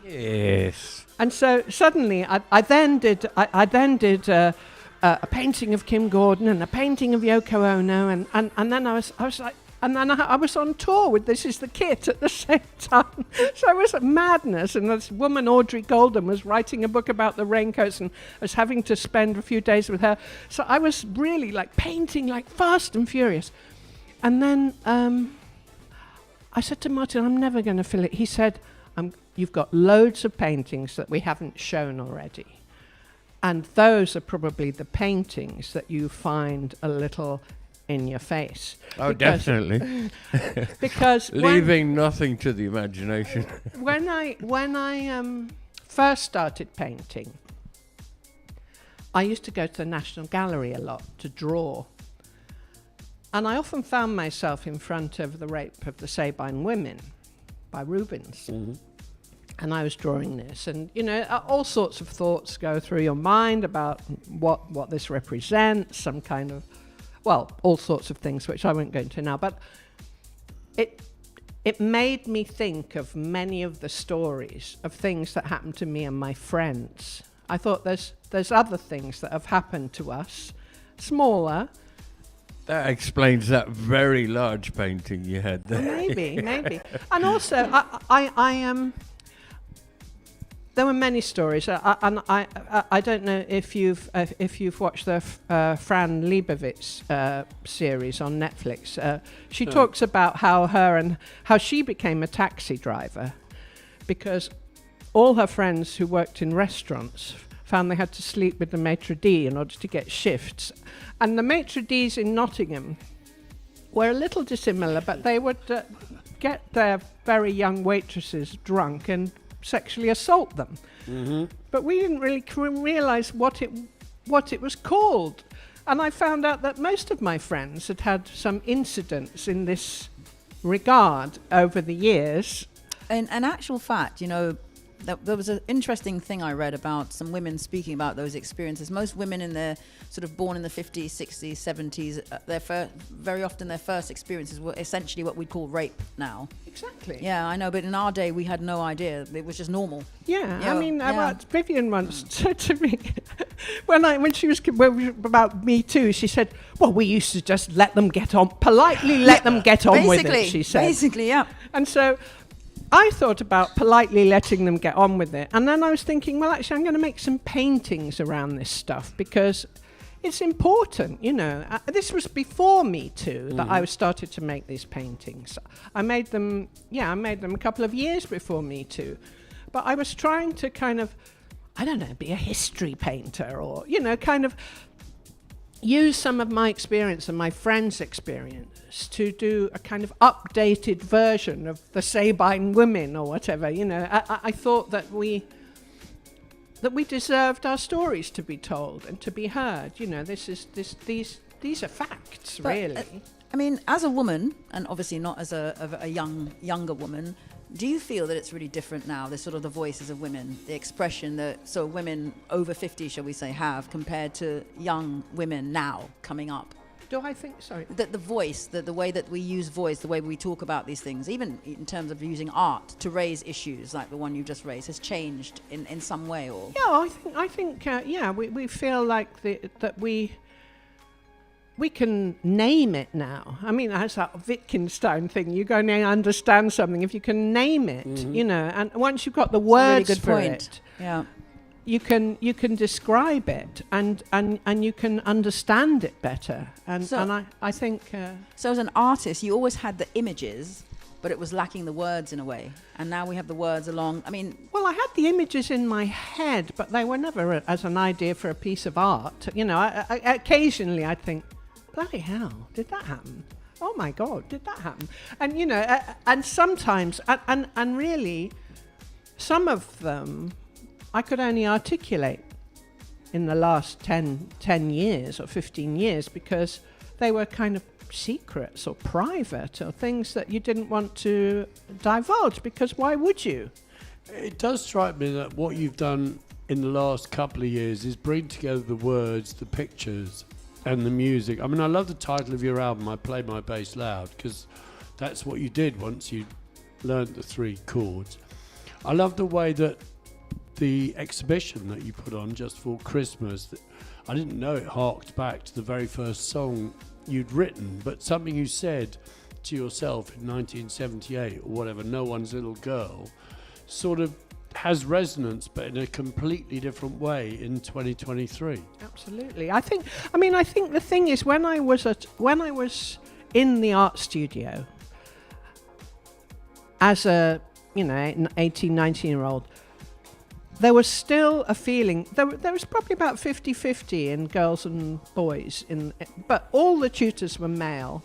Yes.
And so suddenly, I then did a painting of Kim Gordon and a painting of Yoko Ono, and then I was like, and then I was on tour with This Is the Kit at the same time. So it was a madness. And this woman, Audrey Golden, was writing a book about the raincoats, and I was having to spend a few days with her. So I was really like painting like fast and furious. And then I said to Martin, I'm never going to fill it. He said, you've got loads of paintings that we haven't shown already. And those are probably the paintings that you find a little in your face.
Oh, definitely.
Because
leaving nothing to the imagination.
when I first started painting, I used to go to the National Gallery a lot to draw. And I often found myself in front of The Rape of the Sabine Women by Rubens.
Mm-hmm.
And I was drawing this, and all sorts of thoughts go through your mind about what this represents, some kind of, all sorts of things which I won't go into now. But it made me think of many of the stories of things that happened to me and my friends. I thought there's other things that have happened to us, smaller.
That explains that very large painting you had there.
Maybe. And also, I there were many stories, and I don't know if you've watched the Fran Lebowitz series on Netflix. She talks about how she became a taxi driver because all her friends who worked in restaurants found they had to sleep with the maitre d' in order to get shifts, and the maitre d's in Nottingham were a little dissimilar, but they would get their very young waitresses drunk and sexually assault them. Mm-hmm. But we didn't really realise what it was called. And I found out that most of my friends had some incidents in this regard over the years.
In actual fact, there was an interesting thing I read about some women speaking about those experiences. Most women in their sort of born in the 50s, 60s, 70s, very often their first experiences were essentially what we call rape now.
Exactly.
Yeah, I know, but in our day we had no idea. It was just normal.
Yeah, I mean, Vivian once said to me, when she was about Me Too, she said, well, we used to just politely let them get on with it, she said.
Basically, yeah.
And so I thought about politely letting them get on with it. And then I was thinking, well, actually, I'm going to make some paintings around this stuff because it's important, this was before Me Too that I started to make these paintings. I made them a couple of years before Me Too. But I was trying to kind of, be a history painter or, kind of use some of my experience and my friends' experience to do a kind of updated version of the Sabine Women or whatever. I thought that we deserved our stories to be told and to be heard. These are facts,
But,
really.
I mean, as a woman, and obviously not as a younger woman, do you feel that it's really different now, the sort of the voices of women, the expression that women over 50, shall we say, have compared to young women now coming up?
Do I think so?
That the voice, the way that we use voice, the way we talk about these things, even in terms of using art to raise issues like the one you just raised, has changed in some way, or?
Yeah, I think we feel like that we can name it now. I mean, that's that Wittgenstein thing. You go and understand something if you can name it, and once you've got the words
really good
for
point.
it,
Yeah.
you can describe it and you can understand it better. And I think
So as an artist, you always had the images, but it was lacking the words in a way. And now we have the words along. I mean,
well, I had the images in my head, but they were never as an idea for a piece of art. I occasionally I'd think, bloody hell, did that happen? Oh my God, did that happen? And and sometimes and really, some of them I could only articulate in the last 10 years or 15 years, because they were kind of secrets or private or things that you didn't want to divulge, because why would you?
It does strike me that what you've done in the last couple of years is bring together the words, the pictures, and the music. I mean, I love the title of your album, I Play My Bass Loud, because that's what you did once you learned the 3 chords. I love the way that the exhibition that you put on just for Christmas, I didn't know it harked back to the very first song you'd written, but something you said to yourself in 1978 or whatever, No One's Little Girl, sort of has resonance, but in a completely different way in 2023.
Absolutely. I think the thing is, when I was in the art studio as a, an 18, 19-year-old, there was still a feeling, there was probably about 50-50 in girls and boys, but all the tutors were male,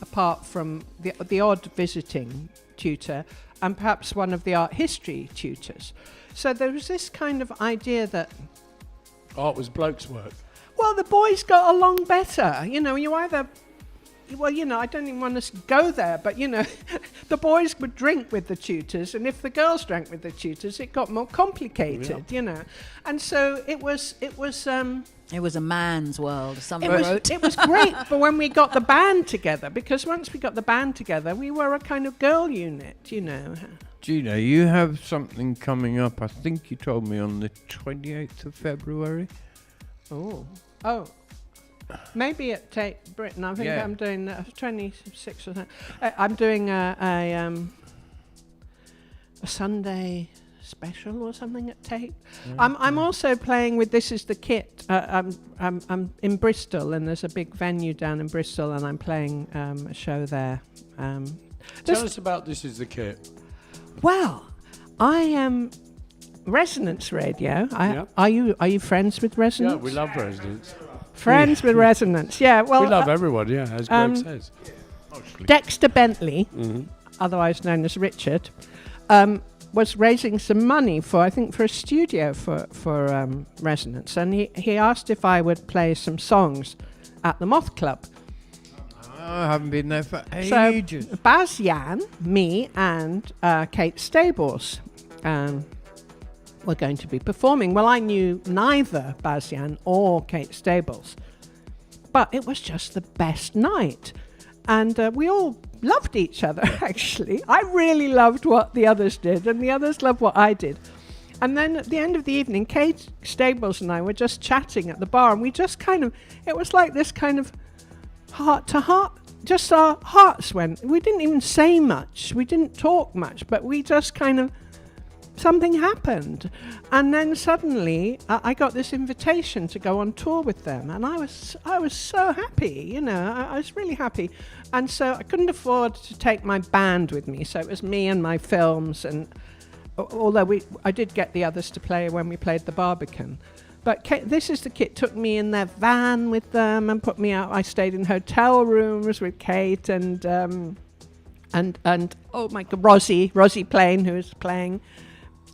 apart from the odd visiting tutor and perhaps one of the art history tutors. So there was this kind of idea that
Art was blokes' work.
well, the boys got along better. You either, I don't even want to go there, but the boys would drink with the tutors, and if the girls drank with the tutors, it got more complicated. And so it was.
It was a man's world.
It was great, but when we got the band together, because once we got the band together, we were a kind of girl unit.
Gina, you have something coming up, I think you told me, on the 28th of February.
Oh. Maybe at Tate Britain. I think
Yeah.
I'm doing 26 or something. I'm doing a Sunday special or something at Tate. I'm also playing with This Is the Kit. I'm in Bristol, and there's a big venue down in Bristol, and I'm playing a show there.
Tell us about This Is the Kit.
Well, I am Resonance Radio.
Yeah.
Are you friends with Resonance?
Yeah, we love Resonance.
Friends with Resonance. Yeah. Well,
We love everyone, yeah, as Greg says.
Dexter Bentley,
Mm-hmm.
otherwise known as Richard, was raising some money for a studio for Resonance, and he asked if I would play some songs at the Moth Club.
I haven't been there for
So
ages.
Baz Yan, me, and Kate Stables were going to be performing. Well, I knew neither Baz Yan or Kate Stables, but it was just the best night, and we all loved each other. Actually, I really loved what the others did, and the others loved what I did. And then at the end of the evening, Kate Stables and I were just chatting at the bar, and we just it was like this kind of heart to heart. Just our hearts went. We didn't even say much. We didn't talk much, but we just something happened. And then suddenly I got this invitation to go on tour with them, and I was so happy. I was really happy. And so I couldn't afford to take my band with me, so it was me and my films, and although I did get the others to play when we played the Barbican. But This Is the Kit took me in their van with them and put me out. I stayed in hotel rooms with Kate and oh my God, Rosie Plain, who was playing,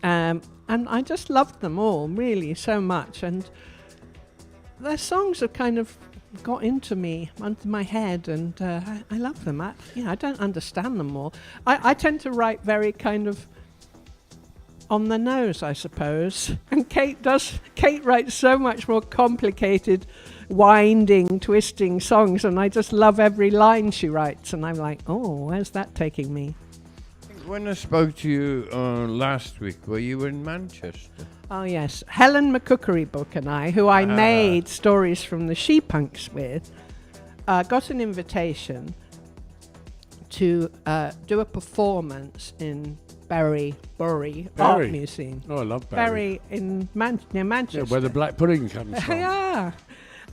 and I just loved them all really so much. And their songs have kind of got into my head, and I love them. I don't understand them all. I tend to write very kind of on the nose, I suppose. And Kate writes so much more complicated, winding, twisting songs, and I just love every line she writes, and I'm like, oh, where's that taking me?
When I spoke to you last week, were you in Manchester?
Oh yes, Helen McCookery Book and I, who I made Stories from the She-Punks with, got an invitation to do a performance in Bury Art Museum.
Oh, I love Barry.
Bury in near Manchester.
Yeah, where the black pudding comes from.
Yeah.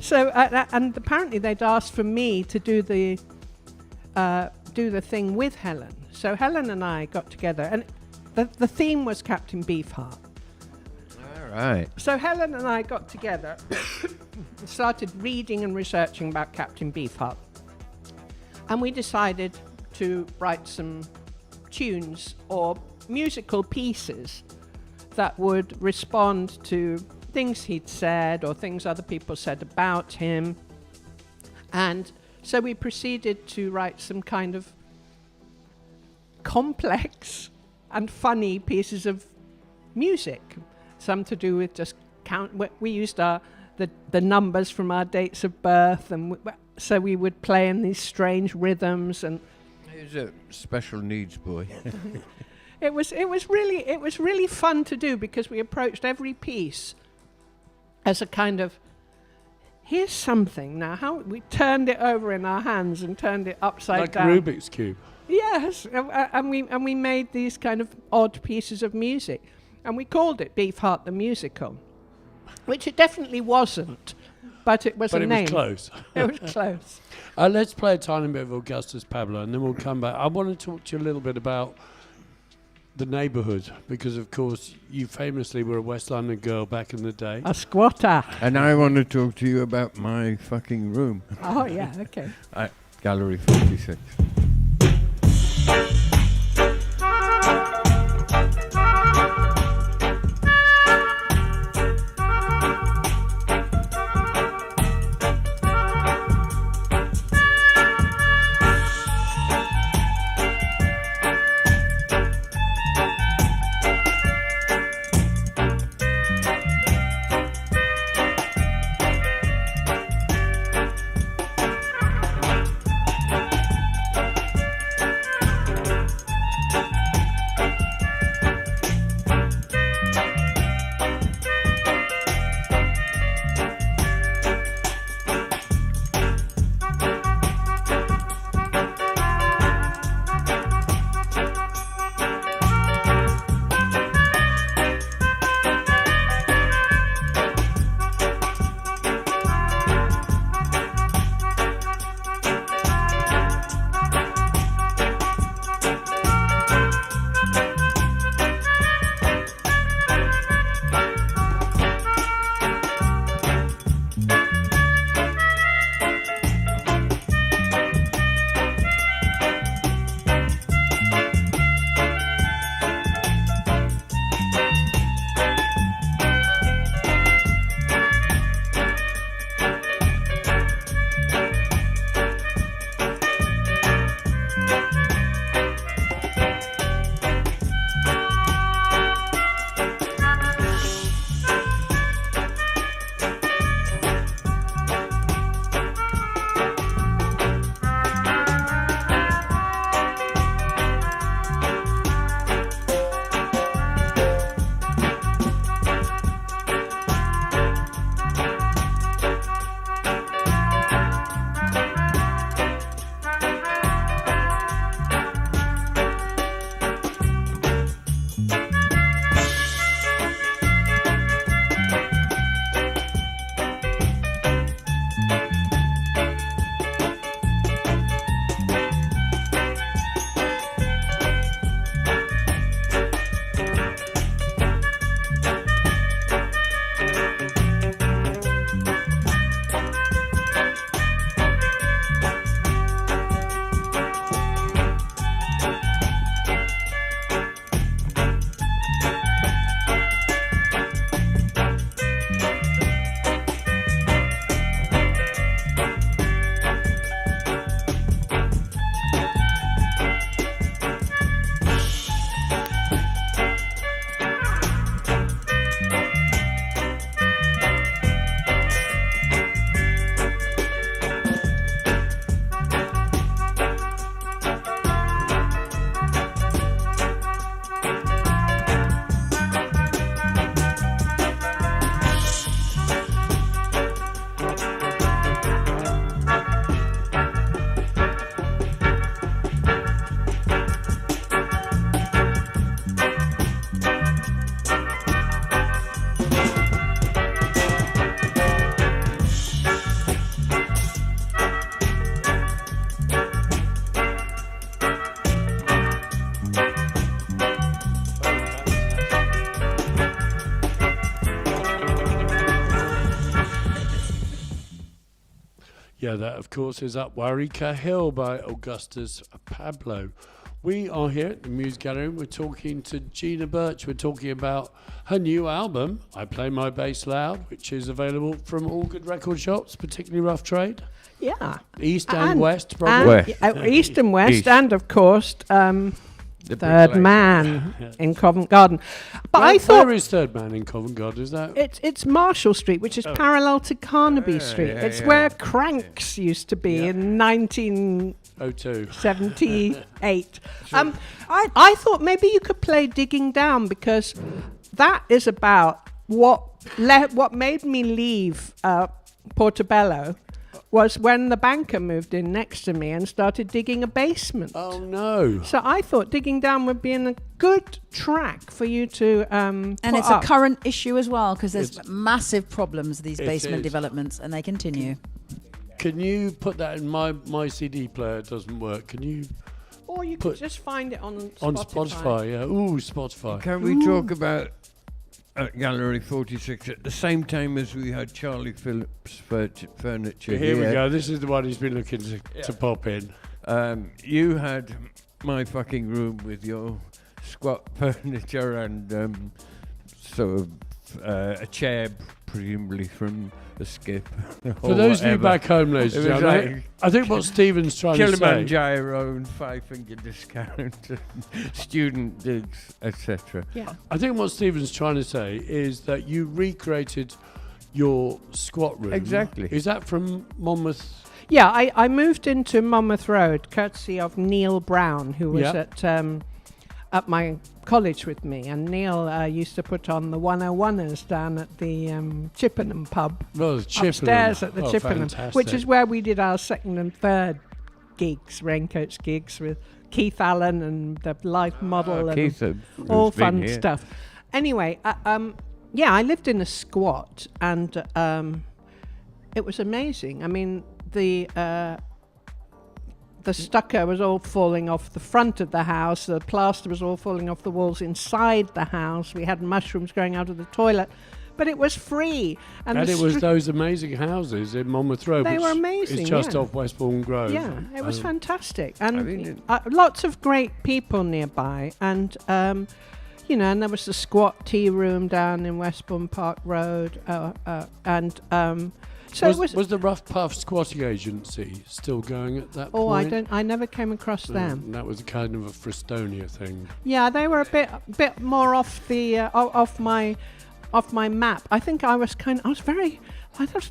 So and apparently they'd asked for me to do the thing with Helen. So Helen and I got together, and the theme was Captain Beefheart.
All right.
So Helen and I got together and started reading and researching about Captain Beefheart, and we decided to write some tunes or musical pieces that would respond to things he'd said or things other people said about him. And so we proceeded to write some kind of complex and funny pieces of music. Some to do with just count. We used the numbers from our dates of birth, and so we would play in these strange rhythms. And
He's a special needs boy.
it was really fun to do, because we approached every piece as a kind of, here's something. Now, how we turned it over in our hands and turned it upside
like
down.
a Rubik's Cube.
Yes, and we made these kind of odd pieces of music, and we called it Beefheart the Musical, which it definitely wasn't, but it was a name.
But it was close.
It was close.
Let's play a tiny bit of Augustus Pablo, and then we'll come back. I want to talk to you a little bit about the neighbourhood, because, of course, you famously were a West London girl back in the day.
A squatter.
And I want to talk to you about my fucking room.
Oh, yeah, okay.
Gallery 56.
Yeah, that of course is Up Warwick Hill by Augustus Pablo. We are here at the Muse Gallery. We're talking to Gina Birch. We're talking about her new album, I Play My Bass Loud, which is available from all good record shops, particularly Rough Trade.
Yeah.
East and West, probably.
East and West,
East.
and of course,
The
Third
Bricklayer.
Man in Covent Garden. But I
Where
thought
is Third Man in Covent Garden? Is that?
it's Marshall Street, which is parallel to Carnaby Street.
yeah,
It's
yeah.
where Cranks used to be in 1978.
02.
I thought maybe you could play Digging Down, because that is about what made me leave Portobello was when the banker moved in next to me and started digging a basement.
Oh, no.
So I thought Digging Down would be a good track for you to
And
put
it's
up.
a current issue as well, because there's
It's-
massive problems with these
It
basement
is.
developments, and they continue.
Can you put that in my CD player? It doesn't work. Can you
Or you
put-
could just find it on Spotify.
on Spotify? Yeah. Ooh, Spotify.
Can we talk about Gallery 46 at the same time as we had Charlie Phillips furniture
Here we go. This is the one he's been looking to pop in.
You had my fucking room with your squat furniture and sort of a chair, presumably from a skip.
For those of you back home, ladies and
It was
gentlemen,
like
I think what Stephen's trying to say.
Kilimanjaro and 5-finger discount, and student digs, etc.
Yeah.
I think what Stephen's trying to say is that you recreated your squat room.
Exactly.
Is that from Monmouth?
Yeah, I moved into Monmouth Road courtesy of Neil Brown, who was
Yeah.
at my college with me, and Neil used to put on the 101ers down at the Chippenham pub
Well, the Chippenham.
upstairs at the
Oh,
Chippenham,
fantastic.
which is where we did our second and third gigs, Raincoats gigs with Keith Allen and the life model and
Keith,
all
who's been
fun
here.
stuff. Anyway, yeah, I lived in a squat, and it was amazing. I mean, the stucco was all falling off the front of the house. The plaster was all falling off the walls inside the house. We had mushrooms growing out of the toilet, but it was free.
And
the
it was
str-
those amazing houses in Monmouth Road.
They
which
were amazing,
It's just
yeah.
off Westbourne Grove.
Yeah, it was
Um,
fantastic, and
I mean,
lots of great people nearby, and you know, and there was the squat tea room down in Westbourne Park Road, and so it was.
Was the Rough Puff Squatting Agency still going at that
Oh,
point?
I never came across them.
That was a kind of a Frestonia thing.
Yeah, they were a bit more off the off my map. I think I was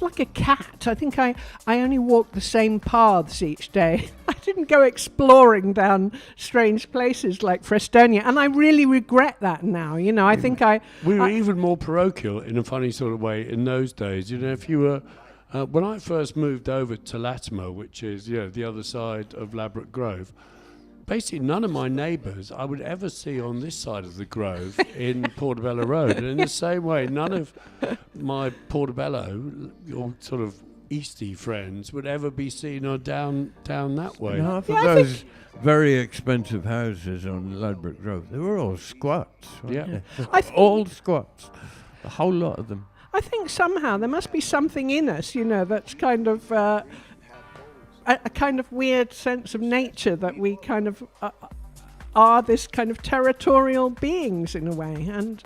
like a cat. I think I only walked the same paths each day. I didn't go exploring down strange places like Frestonia, and I really regret that now. You know, I think
We were even more parochial in a funny sort of way in those days. You know, if you were... when I first moved over to Latimer, which is the other side of Ladbroke Grove, basically none of my neighbours I would ever see on this side of the Grove in Portobello Road. And in the same way, none of my Portobello or sort of Eastie friends would ever be seen or down that way.
Half
Yeah,
of
I
those very expensive houses on Ladbroke Grove, they were all squats. weren't
Yeah.
they?
I th-
all squats. A whole lot of them.
I think somehow there must be something in us, you know, that's kind of a kind of weird sense of nature that we kind of are this kind of territorial beings in a way. And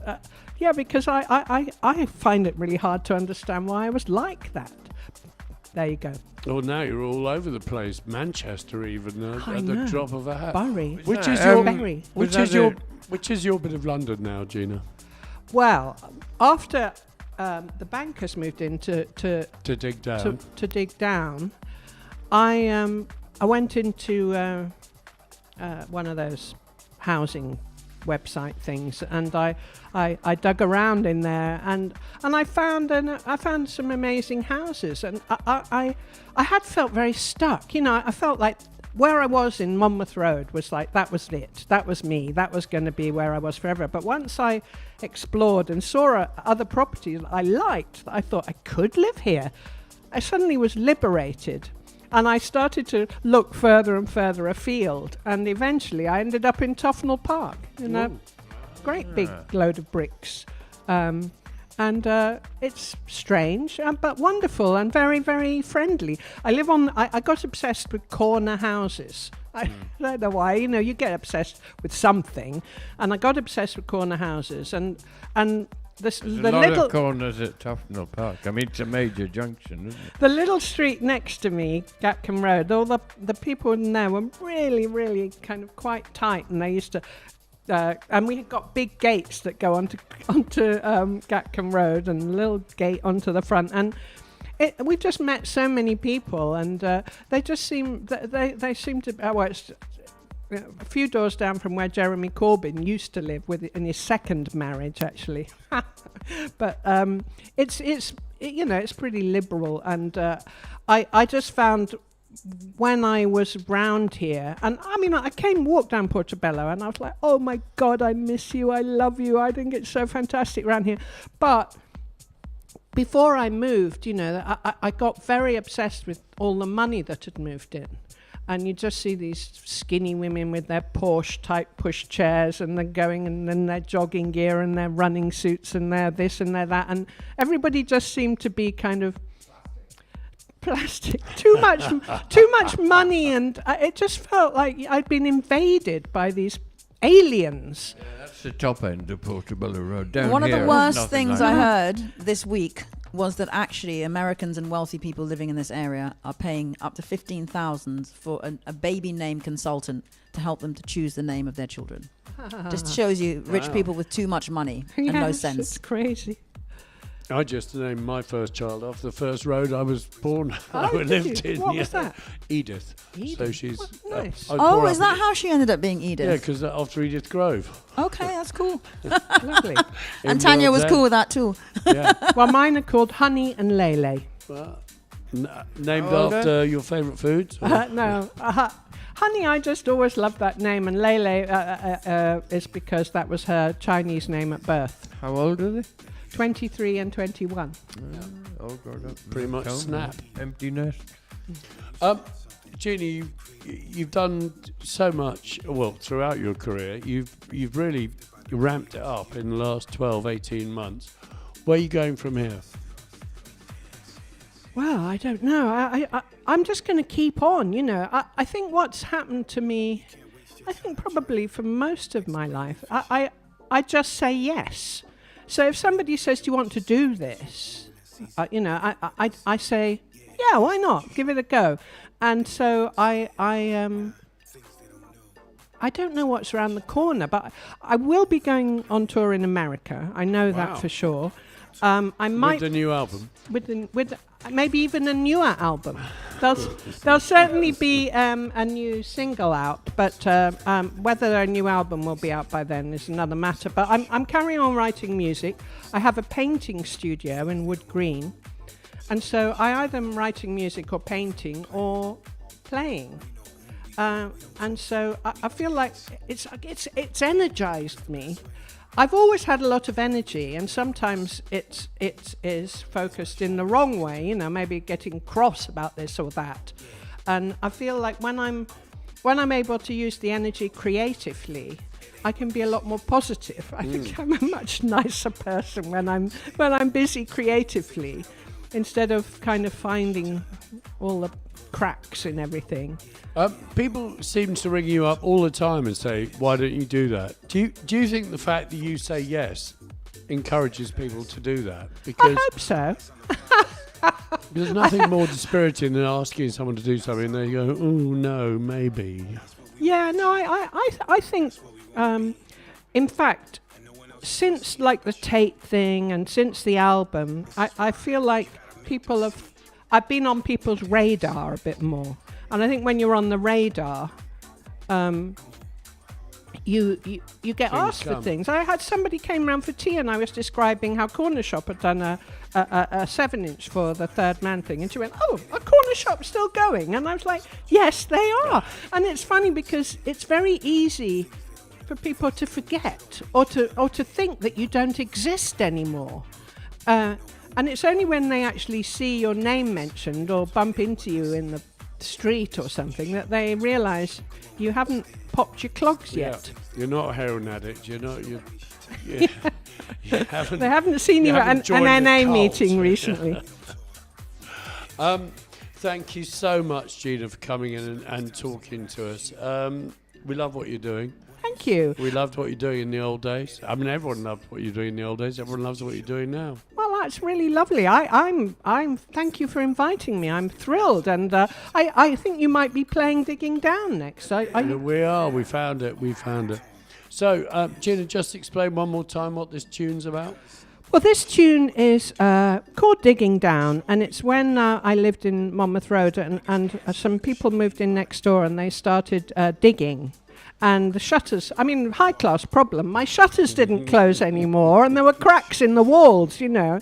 yeah, because I find it really hard to understand why I was like that. There you go.
Well, now you're all over the place. Manchester, even
I
at the
know.
drop of a hat.
Bury.
Which is
that,
your
Bury.
which
was
is
that
your
a-
which is your bit of London now, Gina?
Well, after the bankers moved in to
To dig down.
to dig down, I went into one of those housing website things, and I dug around in there, and I found some amazing houses, and I had felt very stuck. You know, I felt like where I was in Monmouth Road was like, that was it, that was me, that was going to be where I was forever. But once I explored and saw other properties I liked, I thought I could live here. I suddenly was liberated, and I started to look further and further afield, and eventually I ended up in Tufnell Park, in a great big load of bricks. And it's strange, but wonderful and very, very friendly. I got obsessed with corner houses I don't know why. You know, you get obsessed with something, and I got obsessed with corner houses, and
There's
the
a lot
little
of corners at Tufnell Park. I mean, it's a major junction, isn't it?
the little street next to me, Gatcombe Road. All the people in there were really, really kind of quite tight, and they used to. And we got big gates that go onto Gatcombe Road, and a little gate onto the front, and we just met so many people, and they just seem they seem to. Well, it's a few doors down from where Jeremy Corbyn used to live in his second marriage, actually. But it's pretty liberal, and I just found. When I was round here, and I mean, I walked down Portobello, and I was like, oh my God, I miss you, I love you, I think it's so fantastic around here. But before I moved, you know, I got very obsessed with all the money that had moved in. And you just see these skinny women with their Porsche type push chairs, and they're going, and then their jogging gear and their running suits and their this and their that, and everybody just seemed to be kind of plastic, too much money, and it just felt like I'd been invaded by these aliens.
Yeah, that's the top end of Portobello Road. Down
One of
here,
the worst
nothing
things
like
I
that.
heard this week was that actually Americans and wealthy people living in this area are paying up to $15,000 for a baby name consultant to help them to choose the name of their children. Just shows you rich people with too much money and no
Yes,
sense.
it's crazy.
I just named my first child after the first road I was born. I
did
lived
you?
in.
What
yeah.
was that?
Edith. So
Edith.
she's.
Well, nice.
I was brought
Oh,
up
is that
in-
how she ended up being Edith?
Yeah, because after Edith Grove.
Okay, that's cool.
Lovely.
And Tanya was cool with that too.
Yeah.
Well, mine are called Honey and Lele.
Well, named
How old
after your favourite foods? or-
No. Honey, I just always loved that name, and Lele is because that was her Chinese name at birth.
How old are they?
23 and 21.
All grown up.
Pretty much
Home,
snap.
Empty nest.
Jeannie, you've done so much, well, throughout your career. You've really ramped it up in the last 12, 18 months. Where are you going from here?
Well, I don't know. I'm just going to keep on, you know. I think what's happened to me, I think probably for most of my life, I just say yes. So if somebody says, do you want to do this? You know, I say, yeah, why not? Give it a go. And so I don't know what's around the corner, but I will be going on tour in America. I know
Wow.
that for sure. I might
With the new album?
with maybe even a newer album. There'll certainly be a new single out, but whether a new album will be out by then is another matter. But I'm carrying on writing music. I have a painting studio in Wood Green, and so I either am writing music or painting or playing. And so I feel like it's energized me. I've always had a lot of energy, and sometimes it is focused in the wrong way, you know, maybe getting cross about this or that. And I feel like when I'm able to use the energy creatively, I can be a lot more positive. I think I'm a much nicer person when I'm busy creatively, instead of kind of finding all the cracks in everything.
People seem to ring you up all the time and say, why don't you do that? Do you think the fact that you say yes encourages people to do that? Because
I hope so.
there's nothing more dispiriting than asking someone to do something and they go, oh no, maybe.
Yeah, no, I think, in fact, since like the Tate thing and since the album, I feel like I've been on people's radar a bit more. And I think when you're on the radar, you get
Things
asked for
come.
things. I had somebody came round for tea, and I was describing how Corner Shop had done a 7-inch for the Third Man thing, and she went, "Oh, a Corner Shop's still going?" And I was like, "Yes, they are." And it's funny because it's very easy for people to forget or to think that you don't exist anymore. And it's only when they actually see your name mentioned or bump into you in the street or something that they realise you haven't popped your clogs yet.
You're not a heroin addict. You're not. You haven't.
They haven't seen you at
haven't
an
joined the
NA
cult.
meeting recently.
thank you so much, Gina, for coming in and talking to us. We love what you're doing.
Thank you.
We loved what you're doing in the old days. I mean, everyone loved what you're doing in the old days. Everyone loves what you're doing now.
Well, that's really lovely. I'm. Thank you for inviting me. I'm thrilled, and I think you might be playing Digging Down next.
We are. We found it. So, Gina, just explain one more time what this tune's about.
Well, this tune is called Digging Down, and it's when I lived in Monmouth Road, and some people moved in next door, and they started digging. And the shutters, high-class problem. My shutters didn't close anymore, and there were cracks in the walls, you know.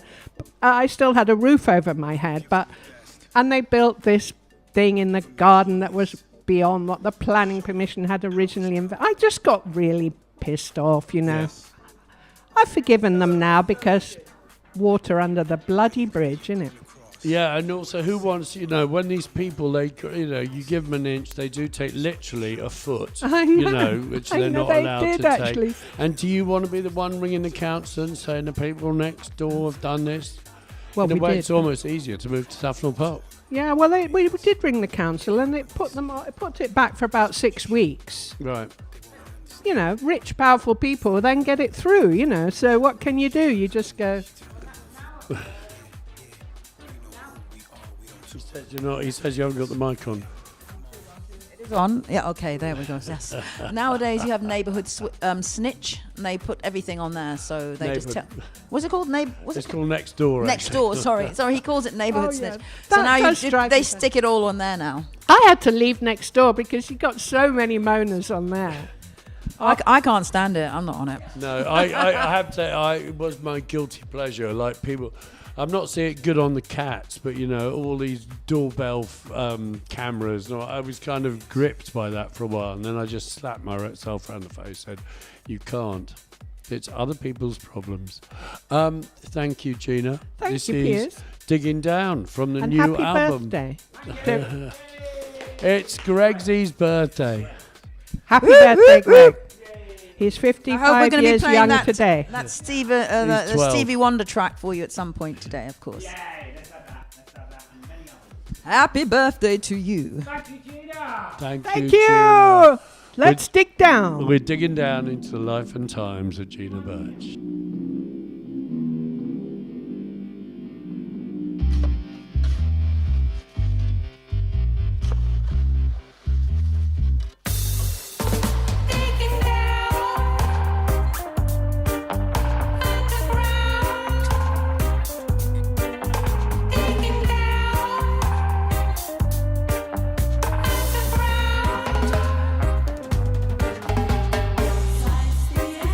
I still had a roof over my head, and they built this thing in the garden that was beyond what the planning permission had originally I just got really pissed off, you know.
Yes.
I've forgiven them now because water under the bloody bridge, innit?
Yeah, and also who wants, when these people, you give them an inch, they do take literally a foot,
I know.
Which they're not
they
allowed
did
to
actually.
take. And do you want to be the one ringing the council and saying the people next door have done this?
Well,
In a
we
way,
did.
it's almost easier to move to Tufnell Park.
Yeah, well, we did ring the council, and it put it back for about 6 weeks.
Right.
You know, rich, powerful people then get it through, you know. So what can you do? You just go...
He says you haven't got the mic on.
It is on. Yeah, okay, there we go. Yes. Nowadays, you have neighbourhood snitch, and they put everything on there, so they just tell... What's it called?
It's called Next Door.
Next Door, sorry, he calls it neighbourhood snitch.
That
So now
does drive
they
me
stick it all on there now.
I had to leave Next Door because you got so many moaners on there.
I can't stand it. I'm not on it.
No, I have to say, it was my guilty pleasure. Like people, I'm not saying it good on the cats, but all these doorbell cameras. And I was kind of gripped by that for a while, and then I just slapped myself around the face, said, "You can't. It's other people's problems." Thank you, Gina.
Thank you,
is
Piers.
Digging Down from the
And
new
happy
album.
birthday.
It's Gregsy's birthday.
Happy birthday, Greg. He's
I hope we're
55
going to be
years
playing
younger
that
today.
that the
12.
Stevie Wonder track for you at some point today, of course. Happy birthday to you.
Thank
Thank
you.
you.
Gina.
Let's dig down.
We're digging down into the life and times of Gina Birch.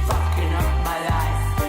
Fucking up my life.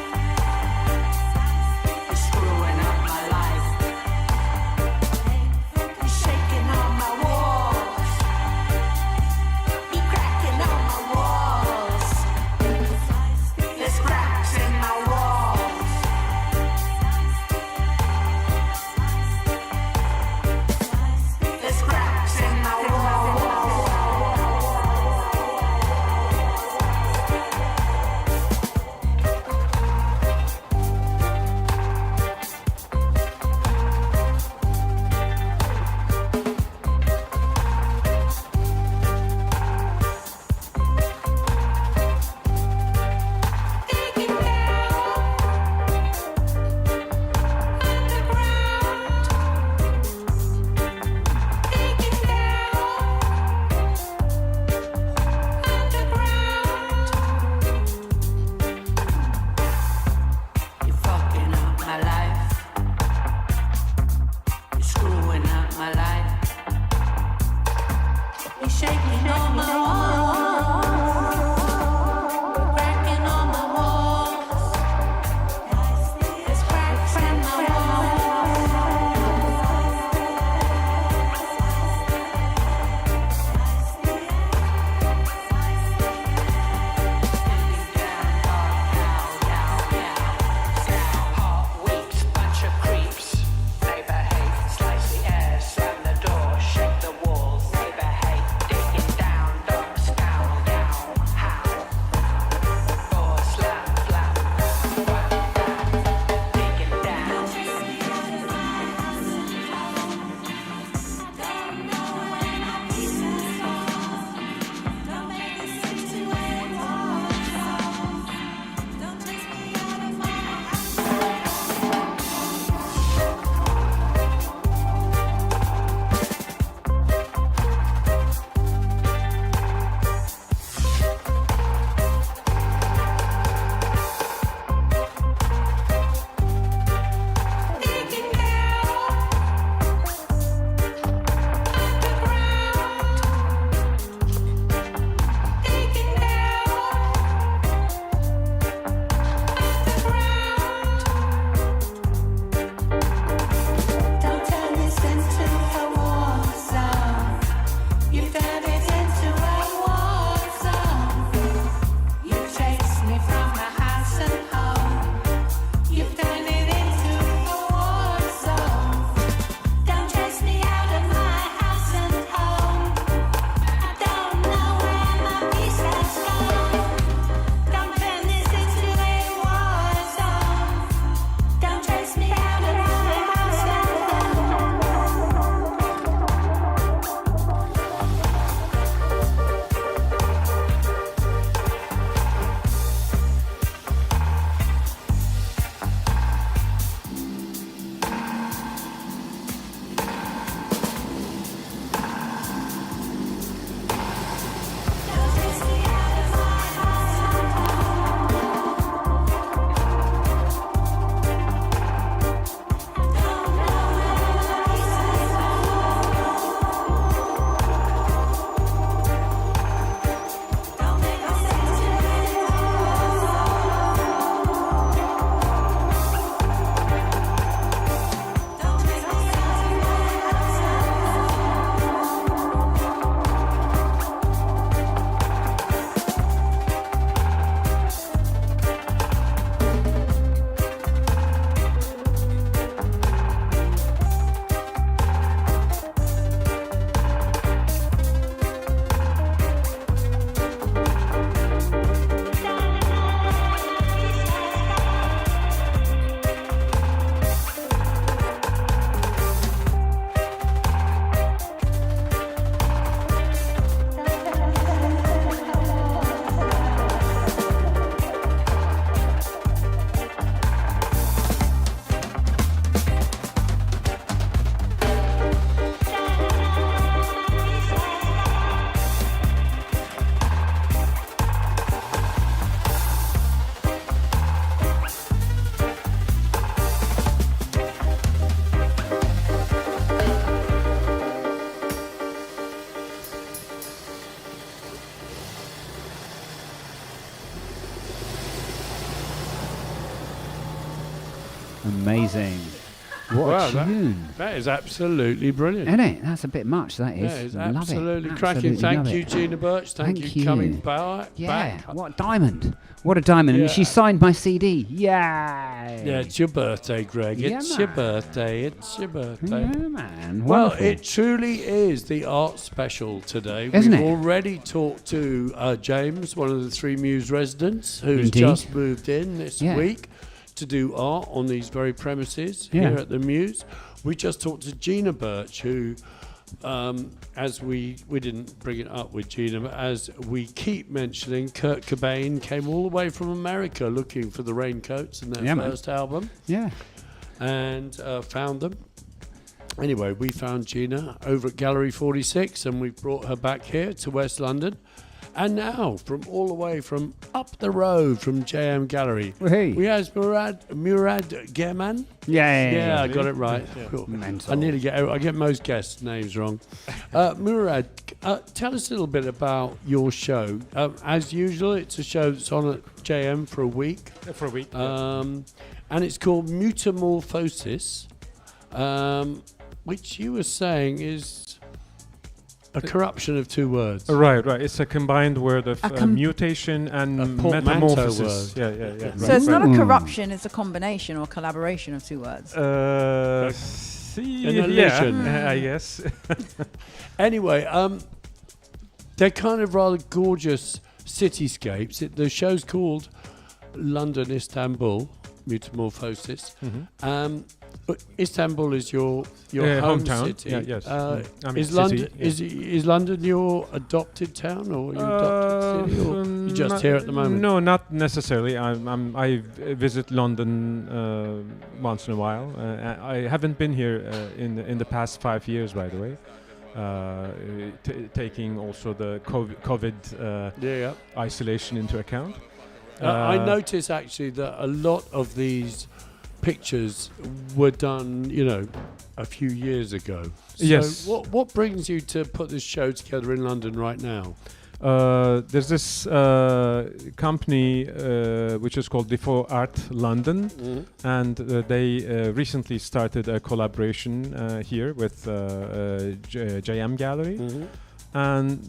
Amazing. What
Wow,
a tune.
That is absolutely brilliant.
Isn't it? That's a bit much, that is.
Yeah, it's
Love
absolutely
it.
cracking.
Absolutely
Thank
love
you,
it.
Gina Birch. Thank you for coming back.
Yeah, what a diamond. What a diamond.
Yeah.
And she signed my CD. Yay.
Yeah, it's your birthday, Greg.
Yeah,
It's your
man.
birthday. It's your birthday.
Yeah, man.
Well,
Wonderful.
it truly is the art special today.
Isn't
We've
it?
already talked to James, one of the 3 Muse residents, who's
Indeed.
just moved in this
Yeah.
week to do art on these very premises
Yeah.
here at the Muse. We just talked to Gina Birch, who, as we didn't bring it up with Gina, but as we keep mentioning, Kurt Cobain came all the way from America looking for the Raincoats in their
Yeah, man.
first album
Yeah.
and found them. Anyway, we found Gina over at Gallery 46 and we've brought her back here to West London. And now, from all the way from up the road from JM Gallery,
Hey.
we have Murad Geman. Yeah, I got it right. Cool.
Mental.
I nearly I get most guests' names wrong. Murad, tell us a little bit about your show. As usual, it's a show that's on at JM for a week. And it's called Mutamorphosis, which you were saying is a corruption of 2 words.
Right. It's a combined word of mutation and
A portmanteau
metamorphosis.
word.
Yeah.
So it's not a corruption, it's a combination or collaboration of 2 words.
An illusion.
I guess.
Anyway, they're kind of rather gorgeous cityscapes. The show's called London, Istanbul, Mutamorphosis. But Istanbul is your home
hometown.
city.
Yeah, yes. I mean
Is
city,
London
yeah.
is London your adopted town or your adopted city, or you just here at the moment?
No, not necessarily. I visit London once in a while. I haven't been here in the past 5 years, by the way. Taking also the COVID isolation into account.
I notice actually that a lot of these pictures were done, a few years ago. So
Yes.
what brings you to put this show together in London right now?
There's this company which is called Defo Art London, and they recently started a collaboration here with JM Gallery. And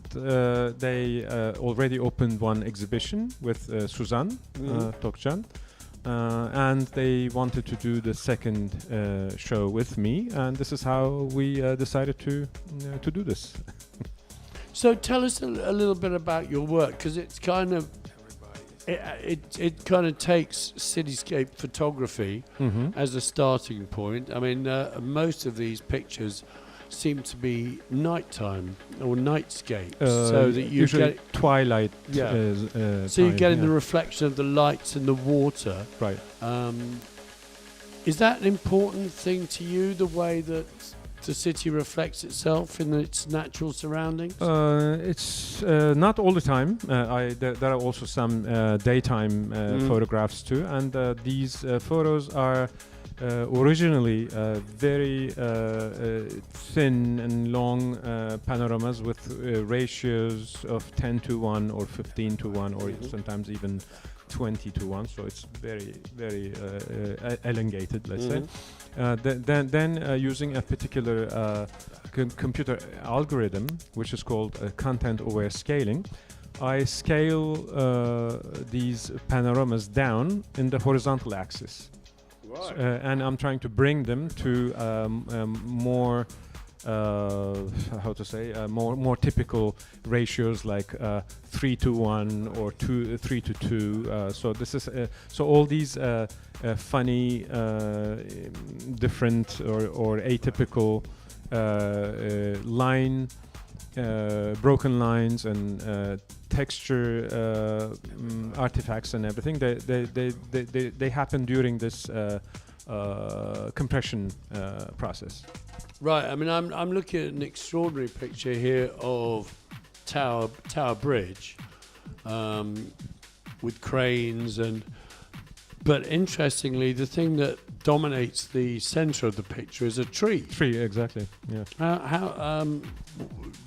they already opened one exhibition with Suzanne Tokcan. And they wanted to do the second show with me, and this is how we decided to do this.
So tell us a little bit about your work, because it's kind of it kind of takes cityscape photography as a starting point. I mean, most of these pictures seem to be nighttime or nightscapes, so that you
usually
get
twilight.
so you're getting the reflection of the lights in the water.
Right.
Is that an important thing to you, the way that the city reflects itself in its natural surroundings?
It's not all the time. There are also some daytime photographs too, and these photos are originally very thin and long panoramas with ratios of 10:1 or 15:1 or sometimes even 20:1. So it's very, very elongated, let's say. Then using a particular computer algorithm, which is called content-aware scaling, I scale these panoramas down in the horizontal axis. Right. And I'm trying to bring them to more, more typical ratios like 3:1 or 3:2. So this is so all these funny, different or atypical broken lines and texture artifacts and everything. They happen during this compression process.
Right. I mean, I'm looking at an extraordinary picture here of Tower Bridge, with cranes but interestingly, the thing that dominates the center of the picture is a tree.
Tree, exactly. Yeah.
How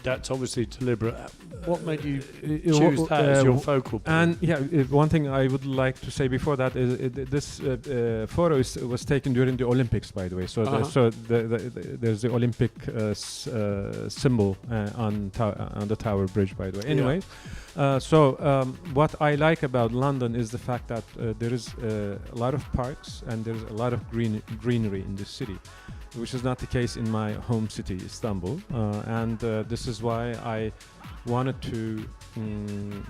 that's obviously deliberate. what made you choose that as your focal point?
And yeah, one thing I would like to say before that is this photo was taken during the Olympics, by the way. So, there's the Olympic symbol on the Tower Bridge, by the way. Anyway, what I like about London is the fact that there is a lot of parks and there's a lot of greenery in this city, which is not the case in my home city, Istanbul. And this is why I wanted to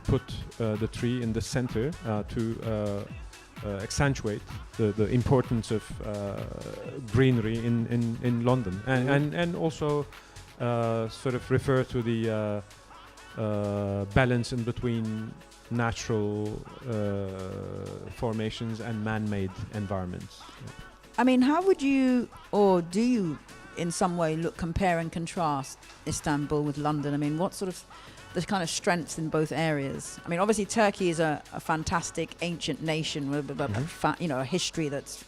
put the tree in the center to accentuate the importance of greenery in London, and also sort of refer to the balance in between natural formations and man-made environments.
I mean, how would you, or do you, in some way, compare and contrast Istanbul with London? I mean, what sort of the kind of strengths in both areas? I mean, obviously Turkey is a fantastic ancient nation with a history that's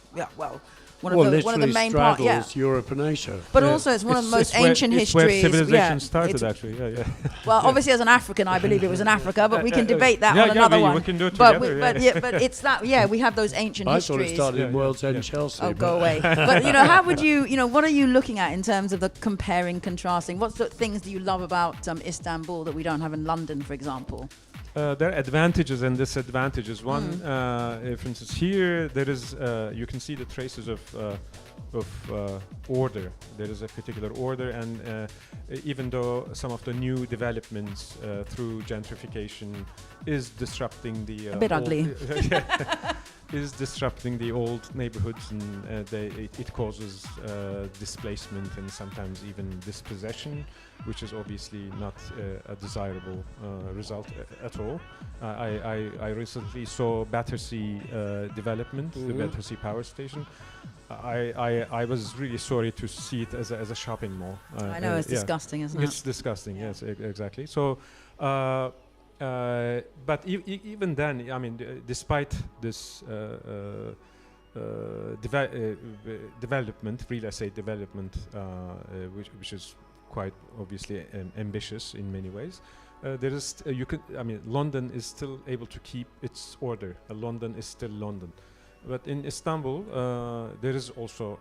one of the main parts. Yeah,
Europe and Asia.
But also, it's one of the most ancient histories.
Where civilization started, actually. Yeah.
Well, obviously, as an African, I believe it was in Africa, but we can debate that on another one.
We can do it together.
But it's that. Yeah, we have those ancient histories.
I thought it started in World's End, Chelsea.
Oh, go away. But how would you? What are you looking at in terms of the comparing, contrasting? What sort of things do you love about Istanbul that we don't have in London, for example?
There are advantages and disadvantages. One, for instance, here there is you can see the traces of order. There is a particular order, and even though some of the new developments through gentrification is disrupting the
a bit ugly.
Is disrupting the old neighborhoods, and it causes displacement and sometimes even dispossession, which is obviously not a desirable result at all. I recently saw Battersea development, the Battersea Power Station. I was really sorry to see it as a shopping mall.
I know, it's disgusting, isn't it?
It's disgusting, yes, exactly. So, but even then, I mean, despite this development, real estate development, which is quite obviously ambitious in many ways, there is London is still able to keep its order. London is still London. But in Istanbul, there is also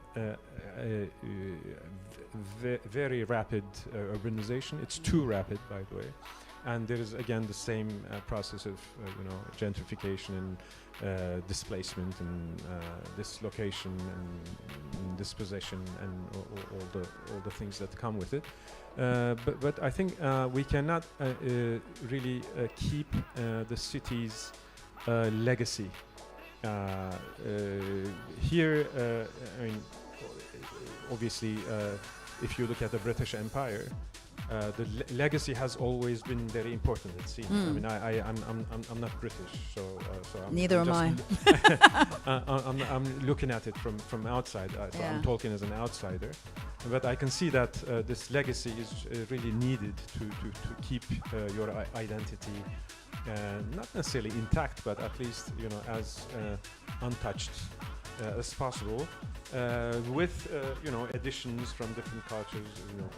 very rapid urbanization. It's too rapid, by the way. And there is again the same process of gentrification and displacement and dislocation and dispossession and all the things that come with it. But I think we cannot really keep the city's legacy. Here, I mean, obviously, if you look at the British Empire, the legacy has always been very important. It seems. I mean, I'm not British, so
neither am I.
I'm looking at it from outside. So I'm talking as an outsider, but I can see that this legacy is really needed to keep your identity. Not necessarily intact, but at least as untouched as possible, with additions from different cultures.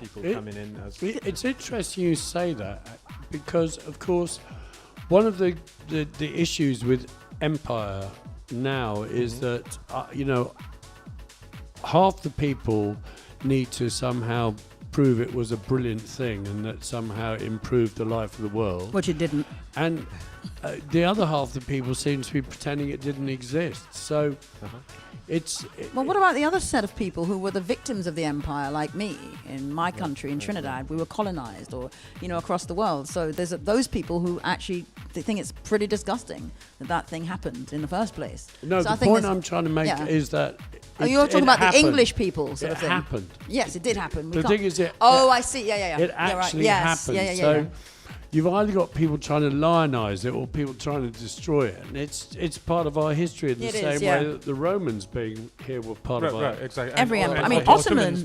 People coming in as.
It's interesting you say that, because of course, one of the issues with empire now is that half the people need to somehow prove it was a brilliant thing and that somehow it improved the life of the world.
Which it didn't.
And the other half of the people seem to be pretending it didn't exist. So
Well, what about the other set of people who were the victims of the empire, like me, in my country, in Trinidad? We were colonized, or, across the world. So there's those people who actually think it's pretty disgusting that thing happened in the first place.
No,
so
the point I'm trying to make is that
you're talking about
happened.
the English people sort of thing.
It happened.
Yes, it did happen.
The thing is,
I see. Yeah.
It actually happened. So you've either got people trying to lionize it or people trying to destroy it, and it's part of our history in the same way that the Romans being here were part of our
exactly.
Every empire. I mean, Ottoman.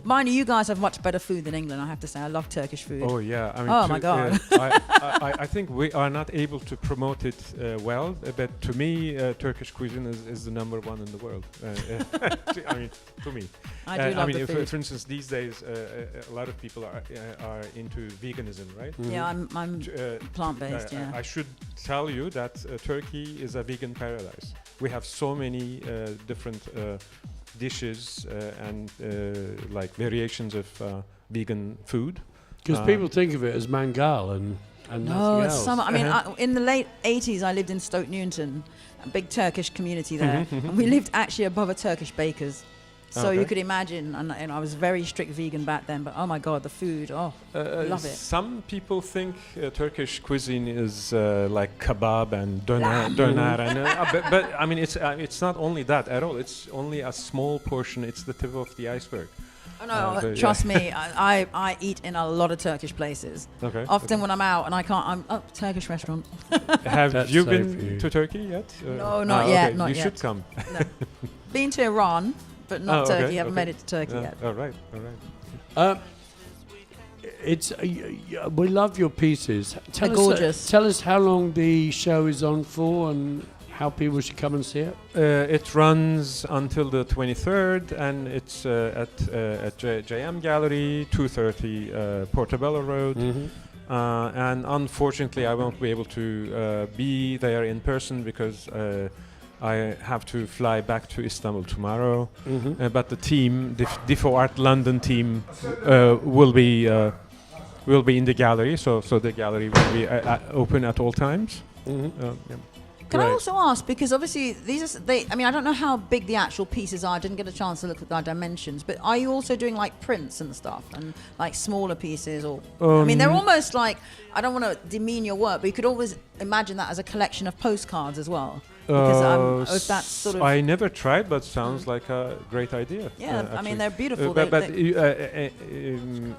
Mind you, guys have much better food than England. I have to say, I love Turkish food.
Oh yeah. I mean,
oh my God.
I think we are not able to promote it well, but to me, Turkish cuisine is the number one in the world. I mean, to me.
I do love the food.
For instance, these days, a lot of people are into veganism. veganism, right?
Yeah, I'm plant-based. Yeah.
I should tell you that Turkey is a vegan paradise. We have so many different dishes and like variations of vegan food.
Because people think of it as mangal and
No,
nothing
it's
else.
summer. I mean, in the late 80s, I lived in Stoke Newington, a big Turkish community there. And we lived actually above a Turkish baker's. So you could imagine, and I was very strict vegan back then, but oh my God, the food, love it.
Some people think Turkish cuisine is like kebab and döner and but I mean it's not only that at all. It's only a small portion. It's the tip of the iceberg.
Oh no, trust me, I eat in a lot of Turkish places.
Okay.
Often when I'm out and I can't, I'm Turkish restaurant.
Have
That's
you
safe
been
for you.
to Turkey yet?
No, not yet,
okay.
not
you
yet.
should come.
No. Been to Iran, but not
okay,
Turkey. Haven't
okay.
made it to Turkey yet.
All right, all right.
It's we love your pieces.
They're gorgeous.
Tell us how long the show is on for and how people should come and see it.
It runs until the 23rd, and it's at JM Gallery, 230 Portobello Road. And unfortunately, I won't be able to be there in person because I have to fly back to Istanbul tomorrow. But the team, the Difo Art London team, will be in the gallery. So the gallery will be open at all times. Yeah.
Can I also ask, because obviously these are, I mean, I don't know how big the actual pieces are. I didn't get a chance to look at their dimensions, but are you also doing like prints and stuff and like smaller pieces or, I mean, they're almost like, I don't want to demean your work, but you could always imagine that as a collection of postcards as well. Because if that's sort of...
I never tried, but sounds like a great idea.
Yeah, I mean, they're beautiful.
But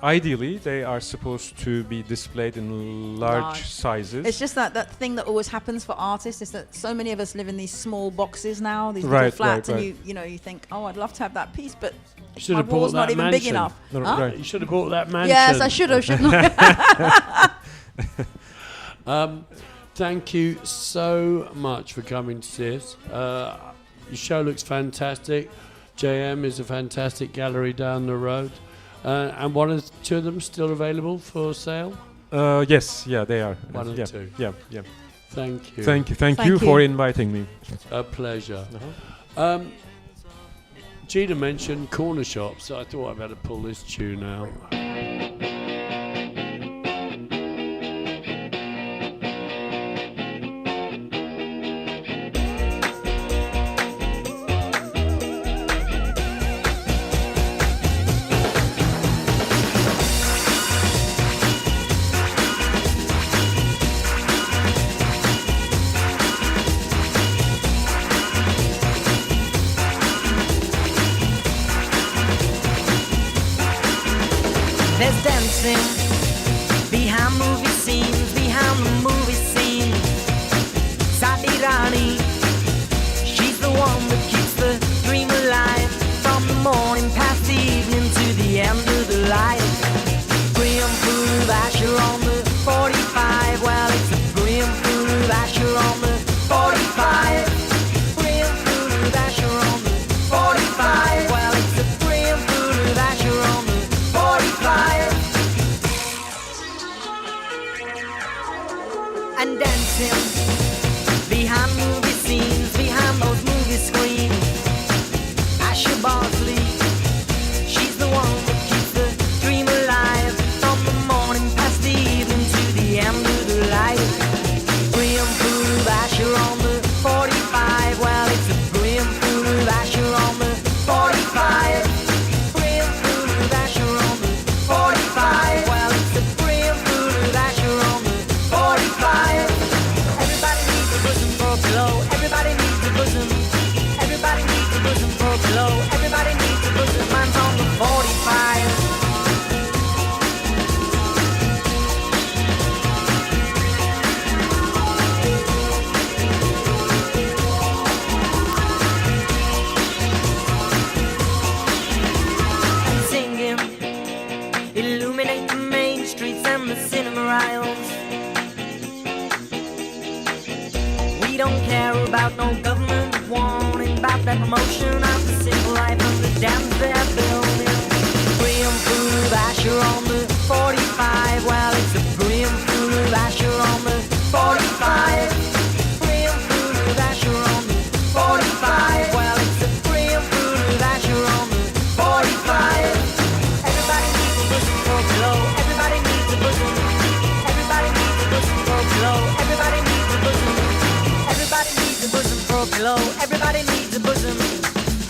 ideally, they are supposed to be displayed in large sizes.
It's just that thing that always happens for artists is that so many of us live in these small boxes now, these little flats, and you think, oh, I'd love to have that piece, but my wall's not even big enough.
Right. You should have bought that mansion.
Yes, I should have, shouldn't I?
Thank you so much for coming to see us. Your show looks fantastic. JM is a fantastic gallery down the road. And one or two of them still available for sale?
Yes, yeah, they are.
One or two.
Yeah.
Thank you.
Thank you for inviting me.
A pleasure. Gina mentioned corner shops, so I thought I'd better pull this tune out.
There's dancing behind movie scenes, behind the movie scene. Sadirani, she's the one that keeps the dream alive. From the morning past the evening to the end of the light. Grim food Asher on the 45. Well, it's a grim food Asher on the 45. Grim food Asher on the 45. Well, it's a grim food Asher on the 45. And dancing behind movie scenes, behind those movie screens. Asher Bosley, she's the one that keeps the dream alive. From the morning past the evening to the end of the light. Grim food Asher on the 45. Well, it's a grim food Asher on the 45. Grim food Asher on the 45. Well, it's a grim food Asher on the 45. Everybody needs a bosom for a pillow. Everybody needs a bosom. Everybody needs a bosom for a pillow. Everybody needs a bosom. Mine's on the 45. And singing, illuminate the main streets and the cinema aisles. We don't care about no government warning about that promotion of the simple life of the dams they're building. Grim food Asher on the 45. Well, it's a pillow. Everybody needs a bosom.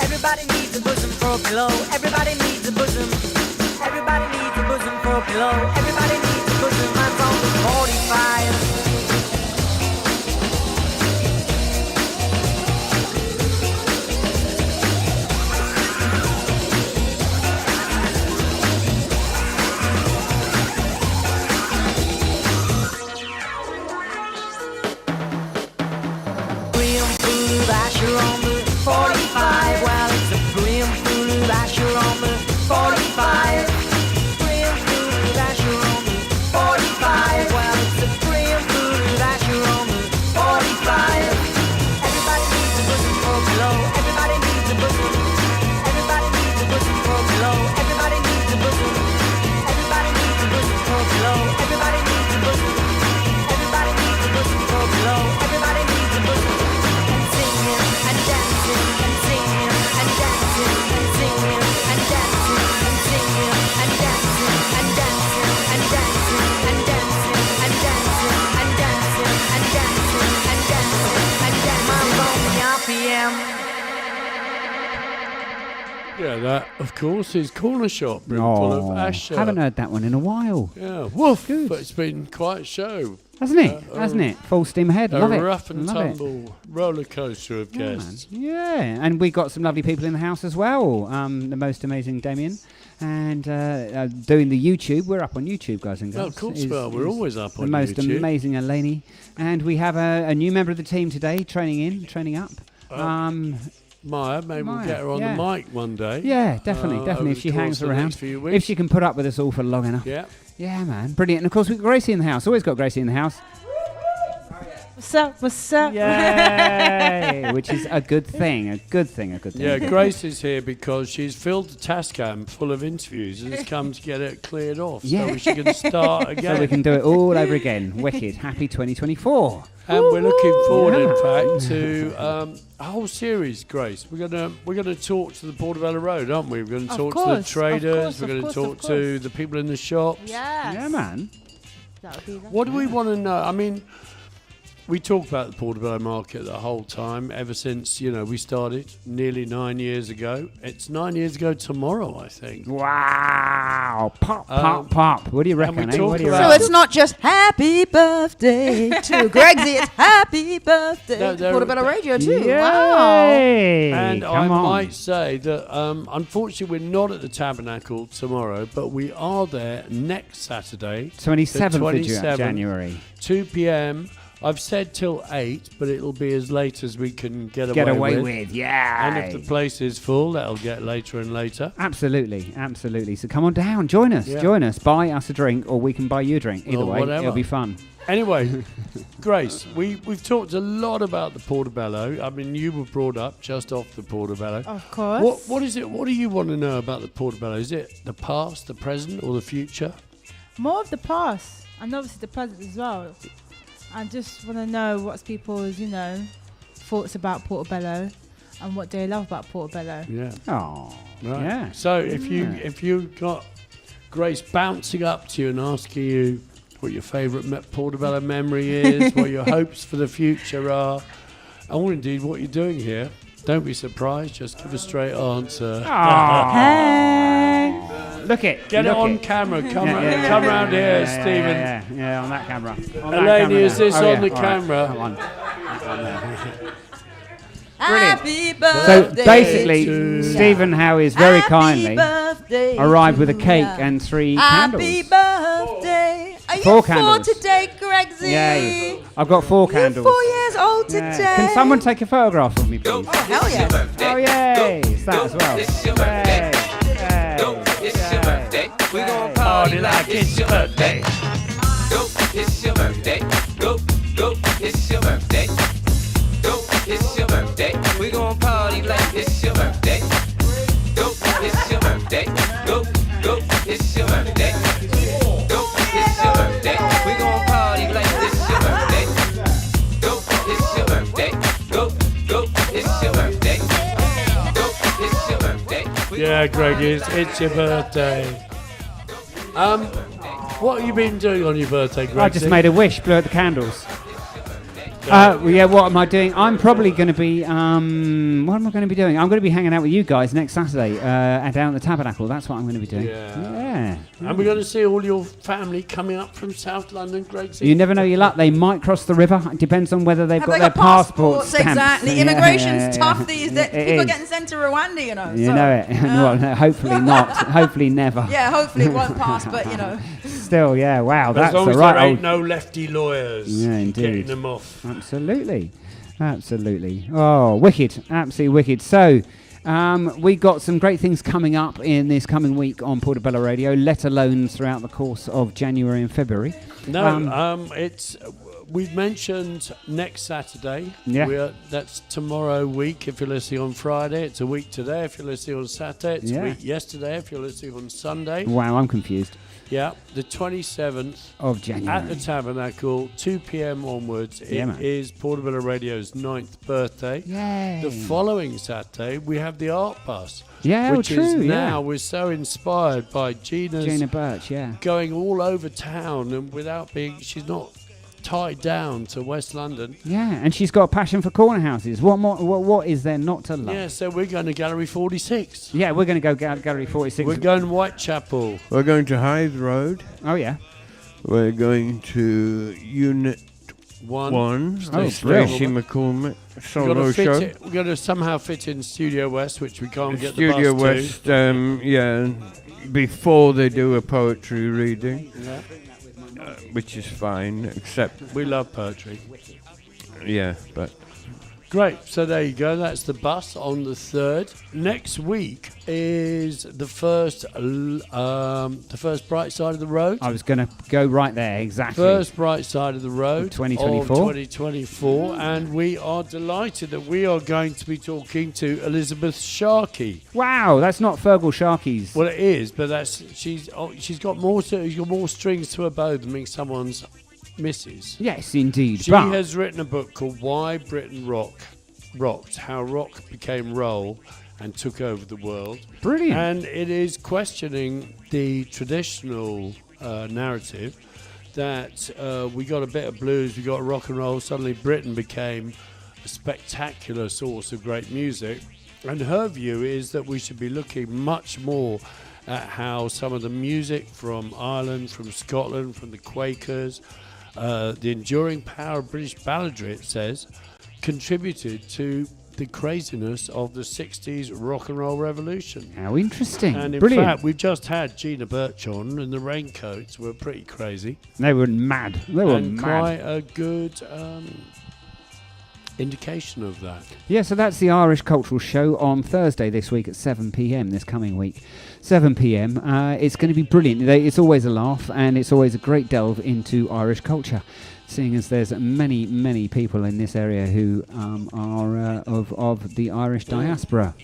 Everybody needs a bosom for a pillow. Everybody needs a bosom. Everybody needs a bosom for a pillow. Everybody needs a bosom. I'm on the 45. Asher on the 45. Well, it's a brim full of Asher on the 45. Brim full of Asher on the 45. Well, it's a brim full of Asher on the 45. Everybody needs a bosom for a pillow. Everybody needs a bosom. Everybody needs a bosom for a pillow. Everybody needs a bosom. Everybody needs a bosom for a pillow. Everybody needs a bosom. Everybody needs a bosom for a pillow. Everybody needs a bosom. And dancing and singing and dancing and singing and dancing and singing and dancing and dancing and dancing and dancing and dancing and dancing and dancing and dancing and dancing. I'm on the RPM.
Yeah, that, of course, is Corner Shop, brimful of Asher.
Haven't heard that one in a while.
Yeah, woof.
Good.
But it's been quite a show.
Hasn't it? Hasn't it? Full steam ahead. Love it.
A rough and
Love
tumble roller coaster of
Yeah,
guests.
man. Yeah, and we got some lovely people in the house as well. The most amazing Damien, and doing the YouTube. We're up on YouTube, guys and girls.
No, of course we are. We're always up on
the most
YouTube.
amazing Eleni, and we have a new member of the team today, training up.
Maya, maybe we'll
Maya,
get her on
yeah.
the mic one day.
Yeah, definitely.
over
If she
the course
hangs
of the
around,
next few
if
weeks.
she can put up with us all for long enough.
Yeah.
Yeah, man, brilliant. And of course we've got Gracie in the house. Always got Gracie in the house.
What's up? What's up?
Yay! Which is a good thing. A good thing.
Yeah, Grace is here because she's filled the Tascam full of interviews and has come to get it cleared off.
Yeah.
So she can start again.
So we can do it all over again. Wicked. Happy 2024.
And we're looking forward, in fact, to a whole series, Grace. We're gonna talk to the Portobello Road, aren't we? We're going to talk to the traders. We're going to talk to the people in the shops.
Yes.
Yeah, man.
That would be lovely.
What do we want to know? I mean, we talk about the Portobello market the whole time, ever since, we started nearly 9 years ago. It's 9 years ago tomorrow, I think.
Wow. Pop. What do you reckon,
we
What do you
talk
So
reckon?
it's not just happy birthday to Gregsy, it's happy birthday
No,
to
they're-
Portobello Radio too. Wow.
Yay.
And I
Come on.
might say that, unfortunately, we're not at the Tabernacle tomorrow, but we are there next Saturday,
27th
the
of
27th,
January.
2 p.m. I've said till 8, but it'll be as late as we can get
away with. Yeah.
And if the place is full, that'll get later and later.
Absolutely. So come on down, join us, buy us a drink, or we can buy you a drink. Either
Or
way,
whatever.
it'll be fun.
Anyway, Grace, we've talked a lot about the Portobello. I mean, you were brought up just off the Portobello.
Of course.
What is it? What do you want to know about the Portobello? Is it the past, the present, or the future?
More of the past, and obviously the present as well. I just want to know what's people's, thoughts about Portobello and what they love about Portobello.
Yeah.
Oh,
Right.
yeah.
So if you got Grace bouncing up to you and asking you what your favourite Portobello memory is, what your hopes for the future are, or indeed what you're doing here, don't be surprised. Just give a straight answer.
Hey.
Look it.
Get
look
it on
it.
camera. Come round here, Stephen.
Yeah, on that camera. On
Elaine,
that camera
is
now.
this
Oh,
on the
all right.
camera?
Come on. Brilliant.
Happy
So
birthday
basically,
to
Stephen Howe is very
Happy
kindly
birthday
arrived with a
to
cake
ya.
and 3
Happy
candles.
birthday. Are you
4
4
candles.
today, Gregsy?
Yay. I've got 4
You're
candles.
4 years old today.
Yeah. Can someone take a photograph of me, please?
Oh, hell yeah.
Oh, yay. It's that as well. Yay.
It's your birthday. We gon'
Party like it's your birthday.
Go, it's your birthday. Go, it's your birthday. Go, it's your birthday. We gon' party like it's your birthday. Go, it's your birthday. Go, it's your birthday. Go, it's your birthday. We gon' party like it's your birthday. Go, it's your birthday. Go, it's your birthday. Go, it's your birthday.
Yeah, Greg, it's your birthday. What have you been doing on your birthday, Greg?
I just made a wish, blew out the candles. Yeah, what am I doing? I'm probably going to be. What am I going to be doing? I'm going to be hanging out with you guys next Saturday down at the Tabernacle. That's what I'm going to be doing. Yeah.
And we're going to see all your family coming up from South London. Great.
You never know your luck. They might cross the river. It depends on whether they've got their passports stamped.
Exactly.
Yeah,
Immigration's tough these days.
It
People
is.
are getting sent to Rwanda, you know.
You
so,
know it. Well, no, hopefully not. Hopefully never.
Yeah, hopefully it won't pass, but you know.
Still, yeah. Wow,
As
that's
long
the
as
right
there ain't
old.
no lefty lawyers getting them off.
Absolutely. Oh, wicked. Absolutely wicked. So, we got some great things coming up in this coming week on Portobello Radio, let alone throughout the course of January and February.
No, we've mentioned next Saturday.
Yeah.
That's tomorrow week if you're listening on Friday. It's a week today if you're listening on Saturday. It's a week yesterday if you're listening on Sunday.
Wow, I'm confused.
Yeah, the 27th
of January
at the Tabernacle, 2 p.m. onwards. It is Portobello Radio's 9th birthday.
Yay.
The following Saturday, we have the Art Bus.
Yeah,
which
true,
is now,
yeah.
we're so inspired by Gina
Birch, yeah.
going all over town and without being, she's not tied down to West London.
Yeah, and she's got a passion for corner houses. What more? What is there not to love?
Yeah, so we're going to Gallery 46.
Yeah, we're going to go Gallery 46.
We're going Whitechapel.
We're going to Hythe Road.
Oh, yeah.
We're going to Unit 1. Stacey McCormick solo show.
We're going to somehow fit in Studio West, which we can't get
Studio
the bus
West, before they do a poetry reading.
Yeah.
Which is fine, except
we love poetry.
Yeah, but
great. So there you go. That's the bus on the 3rd. Next week is the first bright side of the road.
I was going to go right there, exactly.
First bright side of the road
of 2024.
2024, and we are delighted that we are going to be talking to Elizabeth Sharkey.
Wow, that's not Fergal Sharkey's.
Well, it is, but she's got more strings to her bow than being someone's missus.
Yes, indeed.
She has written a book called Why Britain Rocked, How Rock Became Roll and Took Over the World.
Brilliant.
And it is questioning the traditional narrative that we got a bit of blues, we got rock and roll, suddenly Britain became a spectacular source of great music. And her view is that we should be looking much more at how some of the music from Ireland, from Scotland, from the Quakers, the enduring power of British balladry, it says, contributed to the craziness of the 60s rock and roll revolution.
How interesting.
And in
Brilliant.
fact, we've just had Gina Birch on, and the Raincoats were pretty crazy.
They were mad. They were
and
mad.
Quite a good indication of that.
Yeah, so that's the Irish Cultural Show on Thursday this week at 7 p.m. this coming week. 7 p.m. It's going to be brilliant. It's always a laugh, and it's always a great delve into Irish culture, seeing as there's many, many people in this area who are of the Irish diaspora.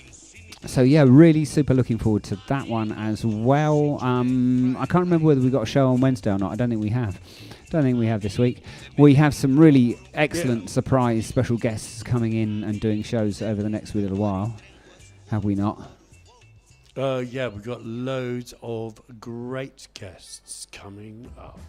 So yeah, really super looking forward to that one as well. I can't remember whether we got a show on Wednesday or not. I don't think we have. This week. We have some really excellent surprise special guests coming in and doing shows over the next little while. Have we not?
Yeah, we've got loads of great guests coming up.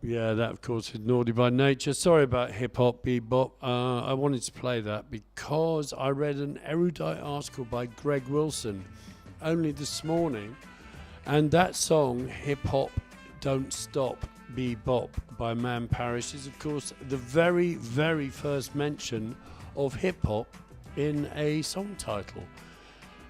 Yeah, that of course is Naughty by Nature. Sorry about hip hop, bebop. I wanted to play that because I read an erudite article by Greg Wilson only this morning, and that song, Hip Hop Don't Stop Bebop by Man Parrish, is of course the very, very first mention of hip hop in a song title.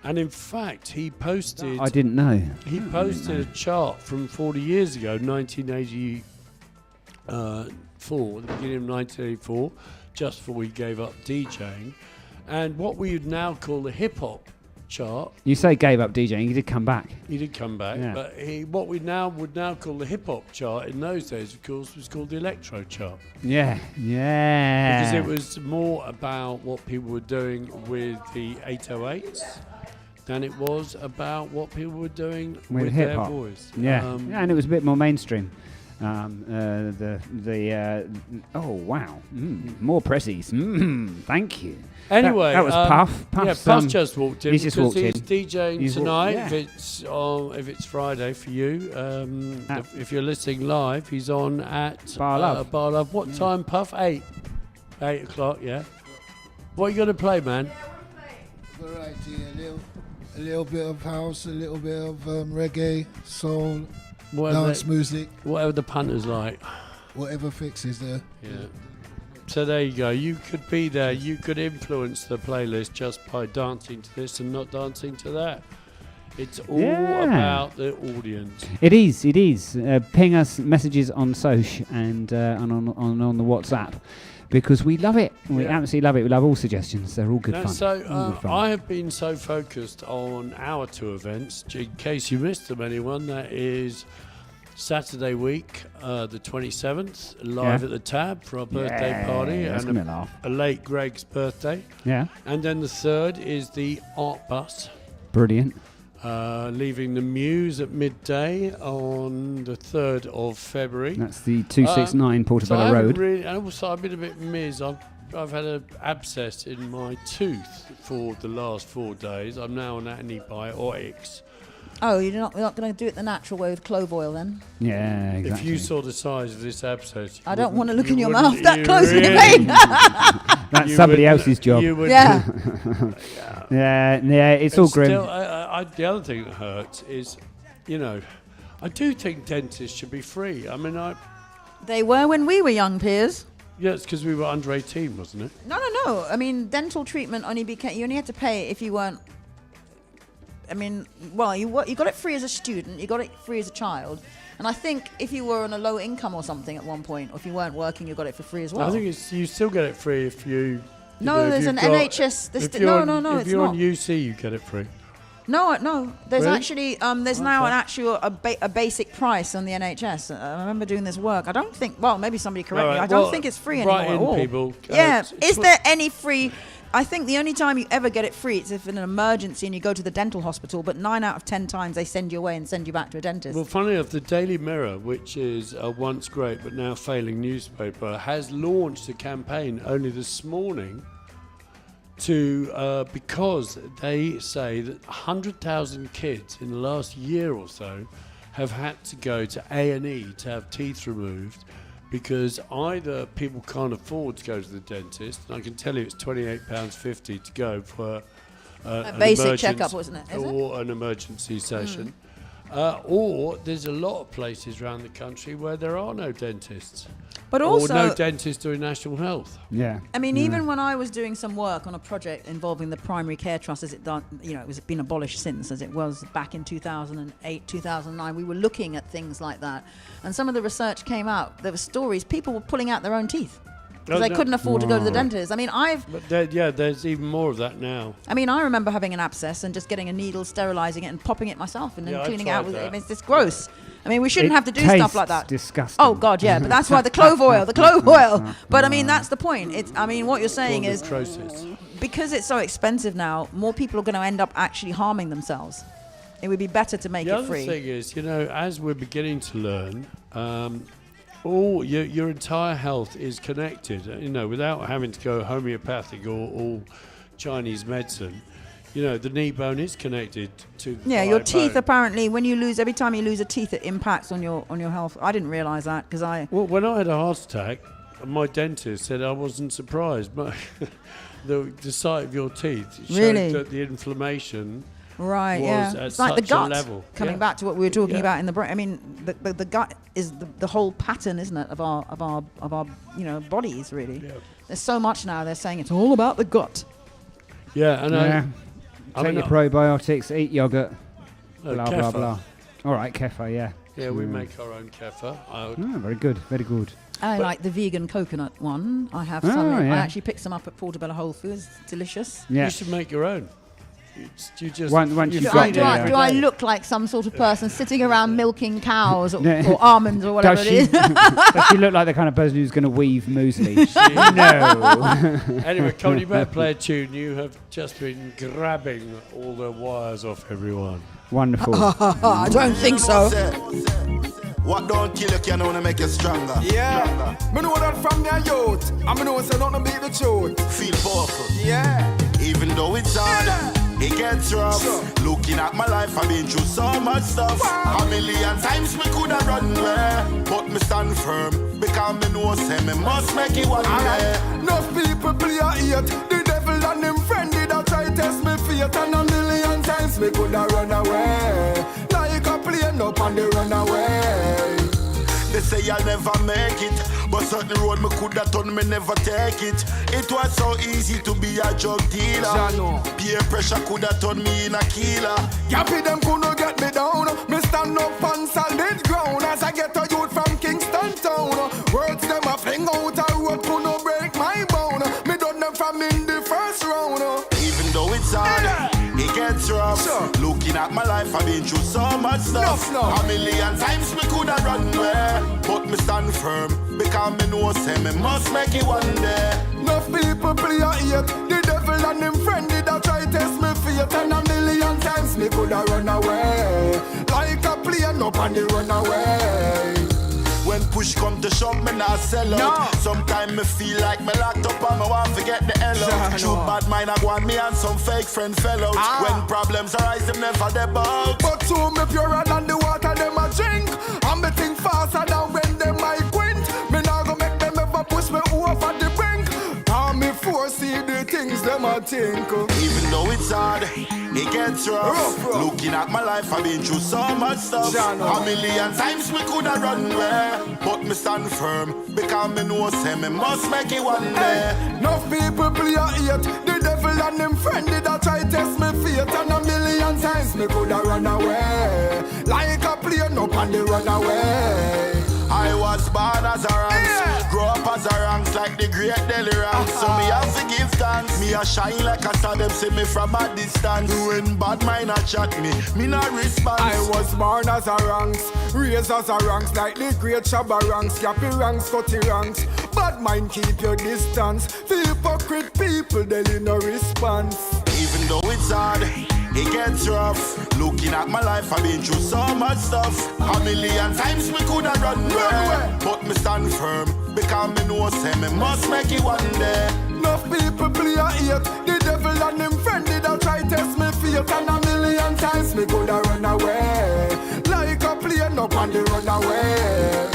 And in fact, he posted...
I didn't know.
He posted a chart from 40 years ago, 1984, the beginning of 1984, just before he gave up DJing. And what we would now call the hip-hop chart...
You say gave up DJing, he did come back.
He did come back,
Yeah.
but what we would now call the hip-hop chart in those days, of course, was called the electro chart.
Yeah, yeah.
Because it was more about what people were doing with the 808s than it was about what people were doing with their
hip-hop.
voice.
Yeah. Yeah, and it was a bit more mainstream. Oh wow, more pressies. Thank you.
Anyway,
that was Puff.
Puff's just walked in.
He's just walked in.
He's DJing
He's
tonight.
yeah.
If it's Friday for you, if you're listening live, he's on at
Bar Love.
Bar Love. What time, Puff? 8 o'clock. Yeah. What are you gonna play, man?
Variety, a little bit of house, a little bit of reggae, soul, dance music.
Whatever the punters like.
Whatever fixes there.
Yeah. So there you go. You could be there. You could influence the playlist just by dancing to this and not dancing to that. It's all about the audience.
It is. It is. Ping us messages on Soch and on the WhatsApp. Because we love it. We absolutely love it. We love all suggestions. They're all good fun.
So
All good fun.
I have been so focused on our two events. In case you missed them, anyone, that is Saturday week, the 27th, live at the Tab for our birthday party.
That's
And
gonna be a laugh.
a late Greg's birthday.
Yeah.
And then the third is the Art Bus.
Brilliant.
Leaving the Muse at midday on the 3rd of February.
That's the 269 Portobello Road.
And also, I've been a bit Ms. I've had an abscess in my tooth for the last 4 days. I'm now on antibiotics.
Oh, you're not going to do it the natural way with clove oil then?
Yeah, exactly.
If you saw the size of this abscess,
I don't want to look in your mouth that closely, mate.
That's somebody else's job.
Yeah.
yeah, it's all grim.
Still, the other thing that hurts is, I do think dentists should be free. I mean,
They were when we were young, Piers.
Yeah, it's because we were under 18, wasn't it?
No. I mean, dental treatment you only had to pay if you weren't. I mean, well, you got it free as a student, you got it free as a child, and I think if you were on a low income or something at one point, or if you weren't working, you got it for free as well.
I think you still get it free if you.
There's an NHS.
If you're on
not.
UC, you get it free.
No. There's
Really?
actually there's now an actual a basic price on the NHS. I remember doing this work. I don't think. Well, maybe somebody correct me. I don't think it's free anymore at all.
People.
Yeah. Is there any free? I think the only time you ever get it free is if in an emergency and you go to the dental hospital, but 9 out of 10 times they send you away and send you back to a dentist.
Well, funny enough, the Daily Mirror, which is a once great but now failing newspaper, has launched a campaign only this morning because they say that 100,000 kids in the last year or so have had to go to A&E to have teeth removed because either people can't afford to go to the dentist, and I can tell you it's £28.50 to go for
a basic checkup, wasn't it?
Or an emergency session. Or there's a lot of places around the country where there are no dentists.
But also,
or no dentist doing national health.
Yeah.
I mean, even when I was doing some work on a project involving the primary care trust, as it done, it was been abolished since, as it was back in 2008, 2009. We were looking at things like that, and some of the research came out. There were stories people were pulling out their own teeth because they couldn't afford to go to the dentist. I mean,
there's even more of that now.
I mean, I remember having an abscess and just getting a needle, sterilizing it, and popping it myself, and then cleaning it out. I mean, it's just gross. I mean, we shouldn't have to do stuff like that.
Disgusting.
Oh God, yeah, but that's why the clove oil. But I mean, that's the point. What you're saying is, because it's so expensive now, more people are going to end up actually harming themselves. It would be better to make it free.
The other thing is, as we're beginning to learn, all your entire health is connected. Without having to go homeopathic or Chinese medicine. the knee bone is connected to the
Yeah, your
thigh
teeth
bone.
apparently, every time you lose a tooth, it impacts on your health. I didn't realise that because
Well, when I had a heart attack, my dentist said I wasn't surprised. But the sight of your teeth showed
Really?
that the inflammation
Right,
was
yeah.
at
It's like the
such a
gut.
level.
Coming
Yeah.
back to what we were talking
Yeah.
about in the brain. I mean, the gut is the whole pattern, isn't it, of our bodies really.
Yeah.
There's so much now. They're saying it's all about the gut.
Yeah, and
Take your probiotics, eat yogurt, blah, blah,
kefir.
blah. All right, kefir, yeah.
Yeah, we make our own kefir.
Very good, very good.
I like the vegan coconut one. I have
Oh,
some.
yeah.
I actually picked some up at Portobello Whole Foods. Delicious.
Yeah.
You should make your own. You just
Once
you
you've
feed
got
it
the-
every
Do I
day.
look like some sort of person sitting around milking cows or,
Yeah.
or almonds or whatever
Does
it
she,
is?
does she look like the kind of person who's going to weave muesli? No.
Anyway, Colin, you better play a tune. You have just been grabbing all the wires off everyone.
Wonderful.
I don't think so.
What don't kill you can only make you stronger.
Yeah, me know that from your youth. I me know say nothing beat the truth.
Feel powerful.
Yeah.
Even though it's hard, it gets rough. Looking at my life, I've been through so much stuff. A million times me coulda run away, but me stand firm because me know say me must make it one day.
Enough people play a hate. The devil and him friend did a try test me faith, and a million times me coulda run away. Like a plane up and they run away.
They say I'll never make it, but certain road me coulda done, me never take it. It was so easy to be a drug dealer. Peer pressure coulda turned me in a killer.
Yappy them couldn't get me down. Me stand up on solid ground as I get a youth from Kingston town. Words them a fling out a road couldn't break my bone. Me done them from in the first round.
Even though it's hard, it gets rough. Looking at my life, I've been through so much stuff. A million times me coulda run away, but me stand firm because me know say me must make it one day.
Enough people play a hate. The devil and him friend did a try test me faith, and a million times me coulda run away. Like a plane up and they run away.
When push come to shove, me not sell out. Sometimes me feel like me locked up and me want to get the hell out. True bad mind, I want me and some fake friend fell out. When problems arise, them never debug.
But to me purer than the water them a drink. And me think faster than when them I quint. Me not go make them ever push me over the brink. And me foresee the things them a think.
Even though it's hard, it gets rough. Looking at my life, I've been through so much stuff. A million times me coulda run away, but me stand firm because me know say me must make it one day.
Enough people play a hate. The devil and him friend did a try test me faith, and a million times me coulda run away. Like a plane up and they run away.
I was born as a ranks, grow up as a ranks like the great Delhi ranks. So me have to give thanks. Me a shine like a star, them see me from a distance. When bad mind a chat me not respond.
I was born as a ranks, raised as a ranks like the great Shabba ranks, Yappy ranks, Cutty ranks. Bad mind keep your distance. The hypocrite people, they no response.
Even though it's hard, it gets rough. Looking at my life, I've been through so much stuff. A million times me coulda run away, but me stand firm because me know say me must make it one day.
Enough people play a hate. The devil and him friend did a try test me faith, and a million times me coulda run away. Like a plane up and they run away.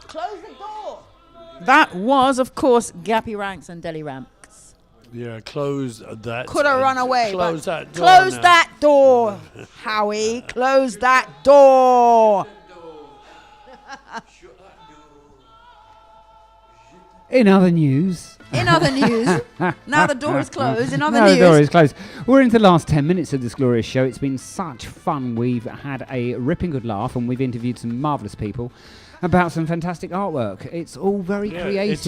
Close the door. That was, of course, Gappy Ranks and Deli Ranks.
Yeah, close that.
Could have run away.
Close
but
that door.
Close
now.
that door, Howie. Close that door.
In other news.
In other news, now the door is closed. In other
now
news,
the door is closed. We're into the last 10 minutes of this glorious show. It's been such fun. We've had a ripping good laugh, and we've interviewed some marvellous people about some fantastic artwork. It's all very creative.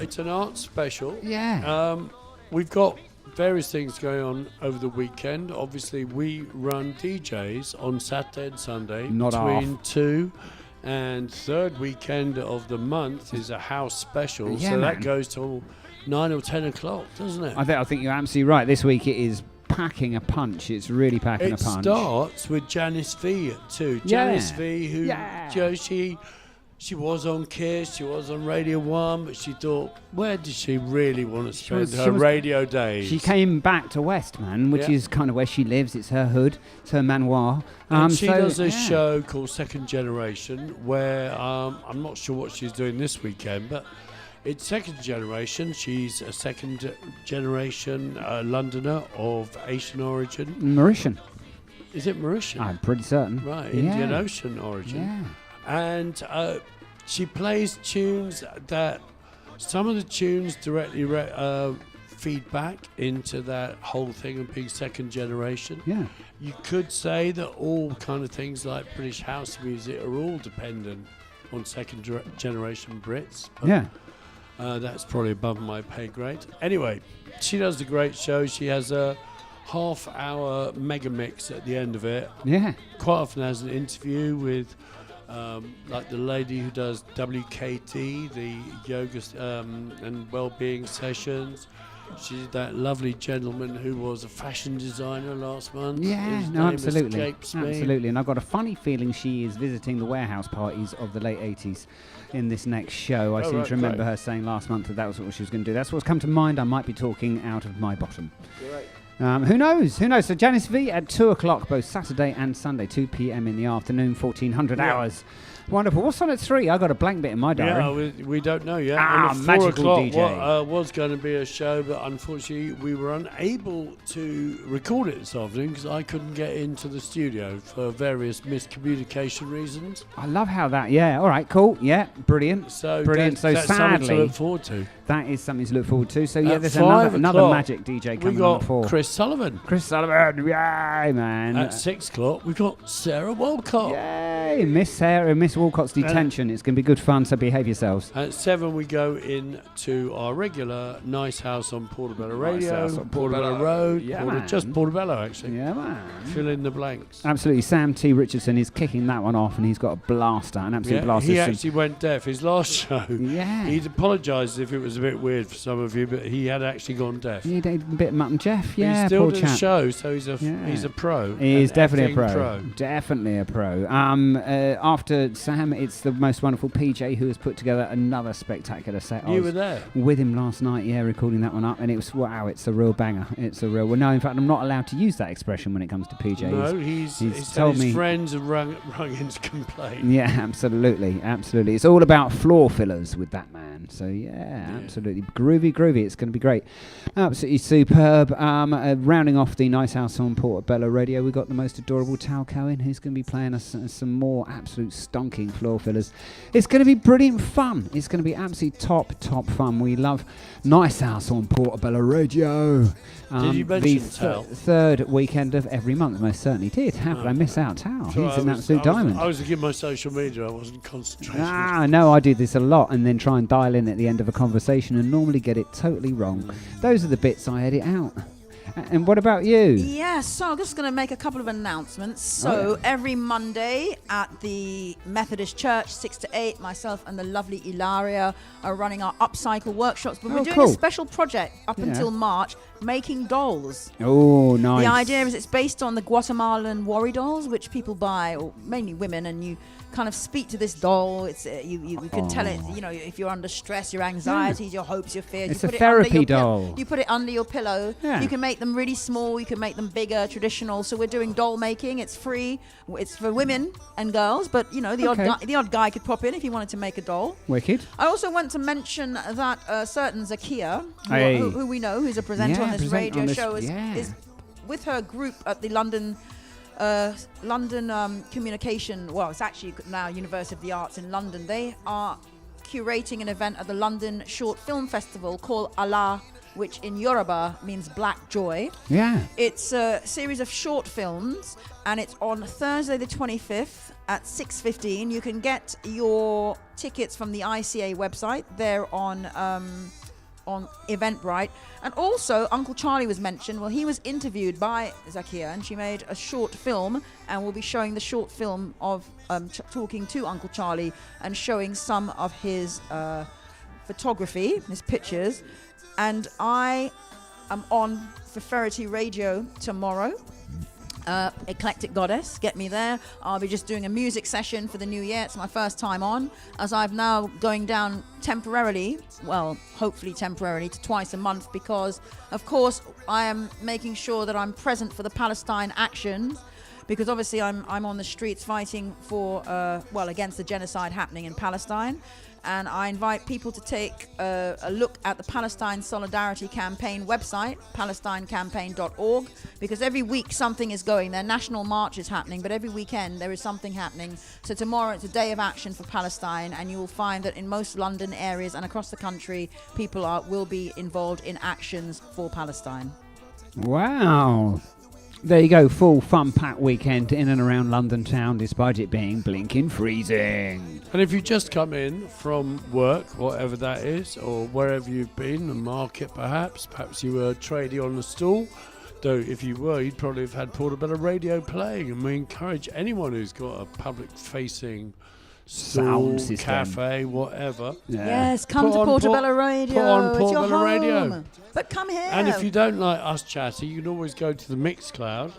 It's an art special.
Yeah.
We've got various things going on over the weekend. Obviously, we run DJs on Saturday and Sunday
Not
between
half.
2 And third weekend of the month is a house special,
Yeah,
so
man.
that goes till 9 or 10 o'clock, doesn't it?
I think you're absolutely right. This week it is packing a punch. It's really packing a
It
punch.
starts with Janice V at 2.
Yeah.
Janice V, who Joe, she was on Kiss, she was on Radio 1, but she thought, where does she really want to spend her radio days?
She came back to West, man, which is kind of where she lives. It's her hood. It's her manoir.
And she does a show called Second Generation, where I'm not sure what she's doing this weekend, but it's Second Generation. She's a second generation Londoner of Asian origin.
Mauritian.
Is it Mauritian?
I'm pretty certain.
Right,
Yeah.
Indian Ocean origin.
Yeah.
And she plays tunes that some of the tunes directly feed back into that whole thing of being second generation.
Yeah.
You could say that all kind of things like British house music are all dependent on second generation Brits. But
Yeah.
that's probably above my pay grade. Anyway, she does a great show. She has a half-hour mega mix at the end of it.
Yeah.
Quite often has an interview with like the lady who does WKT, the yoga and well-being sessions. She's that lovely gentleman who was a fashion designer last month.
Yeah,
His
no,
name
absolutely.
escapes me.
Absolutely. And I've got a funny feeling she is visiting the warehouse parties of the late 80s in this next show. I seem to remember her saying last month that was what she was going to do. That's what's come to mind. I might be talking out of my bottom. Who knows? Who knows? So Janice V at 2 o'clock, both Saturday and Sunday, 2 p.m. in the afternoon, 1400 hours. Wonderful. What's on at 3? I got a blank bit in my diary.
Yeah, we don't know yet.
Ah,
And at 4
magical
o'clock
DJ.
was going to be a show, but unfortunately we were unable to record it this afternoon because I couldn't get into the studio for various miscommunication reasons.
I love how that, yeah. All right, cool. Yeah, brilliant.
So
brilliant. So
that's something
sadly,
to look forward to.
that is something to look forward to. So yeah,
At
there's
5
another
o'clock,
magic DJ coming
we got
on at 4.
Chris Sullivan.
Chris Sullivan, yay, man.
At 6 o'clock, we've got Sarah Walcott.
Yay, Miss Sarah, Miss Walcott's detention. It's going to be good fun, so behave yourselves.
At 7, we go into our regular Nice House on Portobello Radio,
House on
Portobello
Portobello.
Road,
Yeah, man.
just Portobello actually.
Yeah, man.
Fill in the blanks.
Absolutely. Sam T. Richardson is kicking that one off, and he's got a blaster, an absolute blaster.
He actually went deaf. His last show, he'd apologised if it was a bit weird for some of you, but he had actually gone deaf.
He did a bit of Mutton Jeff, yeah.
He still
poor
does
chap.
show, so he's a pro.
He is
an
definitely a
effing
pro. Definitely a pro. After Sam, it's the most wonderful PJ who has put together another spectacular set. I
You
was
were there
with him last night, recording that one up, and it was wow. It's a real banger. It's a real. Well, no, in fact, I'm not allowed to use that expression when it comes to PJ.
No, he's
told
his
me.
friends have rung in to complain.
Yeah, absolutely. It's all about floor fillers with that man. So yeah, absolutely groovy. It's going to be great. Absolutely superb. Rounding off the Nice House on Portobello Radio, we got the most adorable Tal Cohen, who's going to be playing us some more absolute stonking floor fillers. It's going to be brilliant fun. It's going to be absolutely top fun. We love Nice House on Portobello Radio.
Did you mention
the
Tal?
third weekend of every month? Most certainly did. How could I miss out Tal?
Sorry,
He's an absolute diamond.
I was looking at my social media. I wasn't concentrating.
No, I do this a lot and then try and dial in at the end of a conversation and normally get it totally wrong. Those are the bits I edit out. And what about you?
Yeah, so I'm just going to make a couple of announcements. So every Monday at the Methodist Church, 6 to 8, myself and the lovely Ilaria are running our upcycle workshops. But we're doing a special project up until March, making dolls.
Oh, nice.
The idea is it's based on the Guatemalan worry dolls, which people buy, or mainly women, and you kind of speak to this doll. It's you can tell it, if you're under stress, your anxieties, your hopes, your fears.
It's
you
a
put
therapy
it under
doll.
You put it under your pillow.
Yeah.
You can make them really small. You can make them bigger, traditional. So we're doing doll making. It's free. It's for women and girls, but the odd guy could pop in if he wanted to make a doll.
Wicked.
I also want to mention that certain Zakia, who we know, who's a presenter on this radio show, is with her group at the London Communication. Well, it's actually now University of the Arts in London. They are curating an event at the London Short Film Festival called Allah, which in Yoruba means black joy.
Yeah.
It's a series of short films, and it's on Thursday the 25th at 6:15. You can get your tickets from the ICA website. They're on on Eventbrite. And also, Uncle Charlie was mentioned. Well, he was interviewed by Zakia, and she made a short film, and we'll be showing the short film of talking to Uncle Charlie and showing some of his photography, his pictures. And I am on for Ferrity Radio tomorrow. Eclectic Goddess, get me there. I'll be just doing a music session for the new year. It's my first time on, as I've now going down temporarily, well, hopefully temporarily, to twice a month, because of course I am making sure that I'm present for the Palestine actions, because obviously I'm on the streets fighting for against the genocide happening in Palestine. And I invite people to take a look at the Palestine Solidarity Campaign website, palestinecampaign.org, because every week something is going. Their national march is happening, but every weekend there is something happening. So tomorrow it's a day of action for Palestine, and you will find that in most London areas and across the country, people will be involved in actions for Palestine.
Wow. There you go, full fun-packed weekend in and around London town, despite it being blinking freezing.
And if you just come in from work, whatever that is, or wherever you've been, the market perhaps you were trading on the stall, though if you were, you'd probably have had Portobello Radio playing, and we encourage anyone who's got a public-facing
sound system,
cafe, whatever.
Yeah.
Yes, come to Portobello Radio.
Put on
it's
Portobello
your home.
Radio.
But come here.
And if you don't like us chatting, you can always go to the Mixcloud.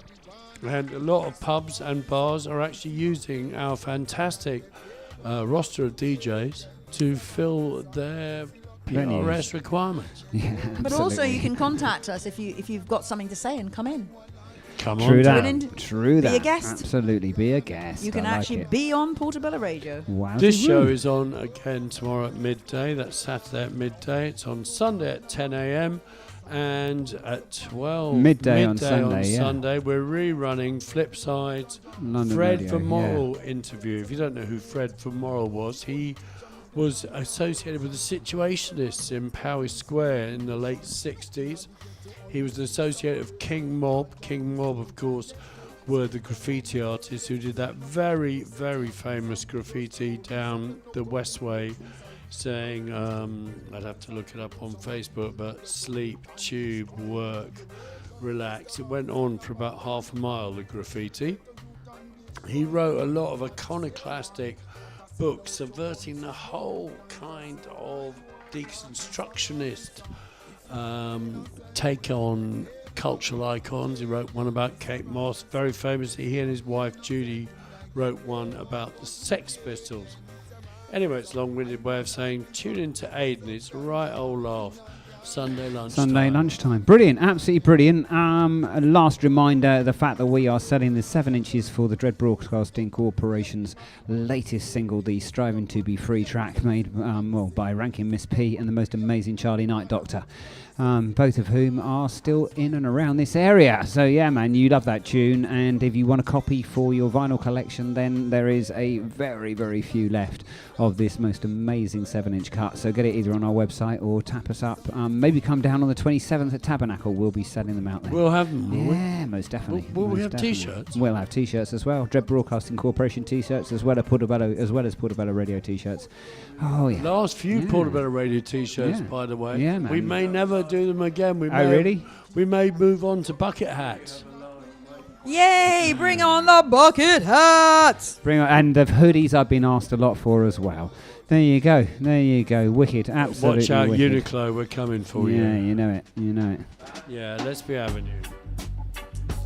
And a lot of pubs and bars are actually using our fantastic roster of DJs to fill their PRS requirements.
Yeah,
but also you can contact us if you've got something to say and come in.
Come
True
on.
that. True that.
Be a guest.
Absolutely, be a guest.
You can actually be on Portobello Radio.
Wow.
This show is on again tomorrow at midday. That's Saturday at midday. It's on Sunday at 10 a.m. and at 12
midday on Sunday.
Sunday, we're rerunning Flipside's
London
Fred
Radio,
for Moral interview. If you don't know who Fred for Moral was, he was associated with the Situationists in Powys Square in the late 60s. He was an associate of King Mob. King Mob, of course, were the graffiti artists who did that very, very famous graffiti down the Westway saying, I'd have to look it up on Facebook, but sleep, tube, work, relax. It went on for about half a mile, the graffiti. He wrote a lot of iconoclastic books subverting the whole kind of deconstructionist take on cultural icons. He wrote one about Kate Moss, very famously. He and his wife Judy wrote one about the Sex Pistols. Anyway, it's a long-winded way of saying tune in to Aiden. It's a right old laugh. Sunday lunchtime.
Brilliant, absolutely brilliant. A last reminder, the fact that we are selling the 7 inches for the Dread Broadcasting Corporation's latest single, the Striving to Be Free track, made by Ranking Miss P and the most amazing Charlie Night Doctor. Both of whom are still in and around this area. So yeah, man, you love that tune, and if you want a copy for your vinyl collection, then there is a very, very few left of this most amazing 7-inch cut. So get it either on our website or tap us up. Maybe come down on the 27th at Tabernacle. We'll be selling them out there.
We'll have them, will we?
Yeah, most definitely.
Will we have
definitely.
T-shirts?
We'll have T-shirts as well. Dread Broadcasting Corporation T-shirts, as well as Portobello Radio T-shirts. Oh yeah.
Last few Portobello Radio T-shirts, by the way.
Yeah, man.
We may never do them again.
Really?
We may move on to bucket hats.
Yay! Bring on the bucket hats!
Bring on, and the hoodies I've been asked a lot for as well. There you go. Wicked. Absolutely.
Watch out,
wicked.
Uniqlo. We're coming for you.
Yeah, you know it.
Yeah, let's be Avenue.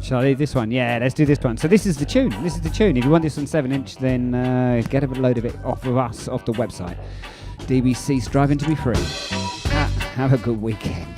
Shall I leave this one? Yeah, let's do this one. So this is the tune. If you want this on 7-inch, then get a load of it off of us, off the website. DBC Striving to Be Free. Have a good weekend.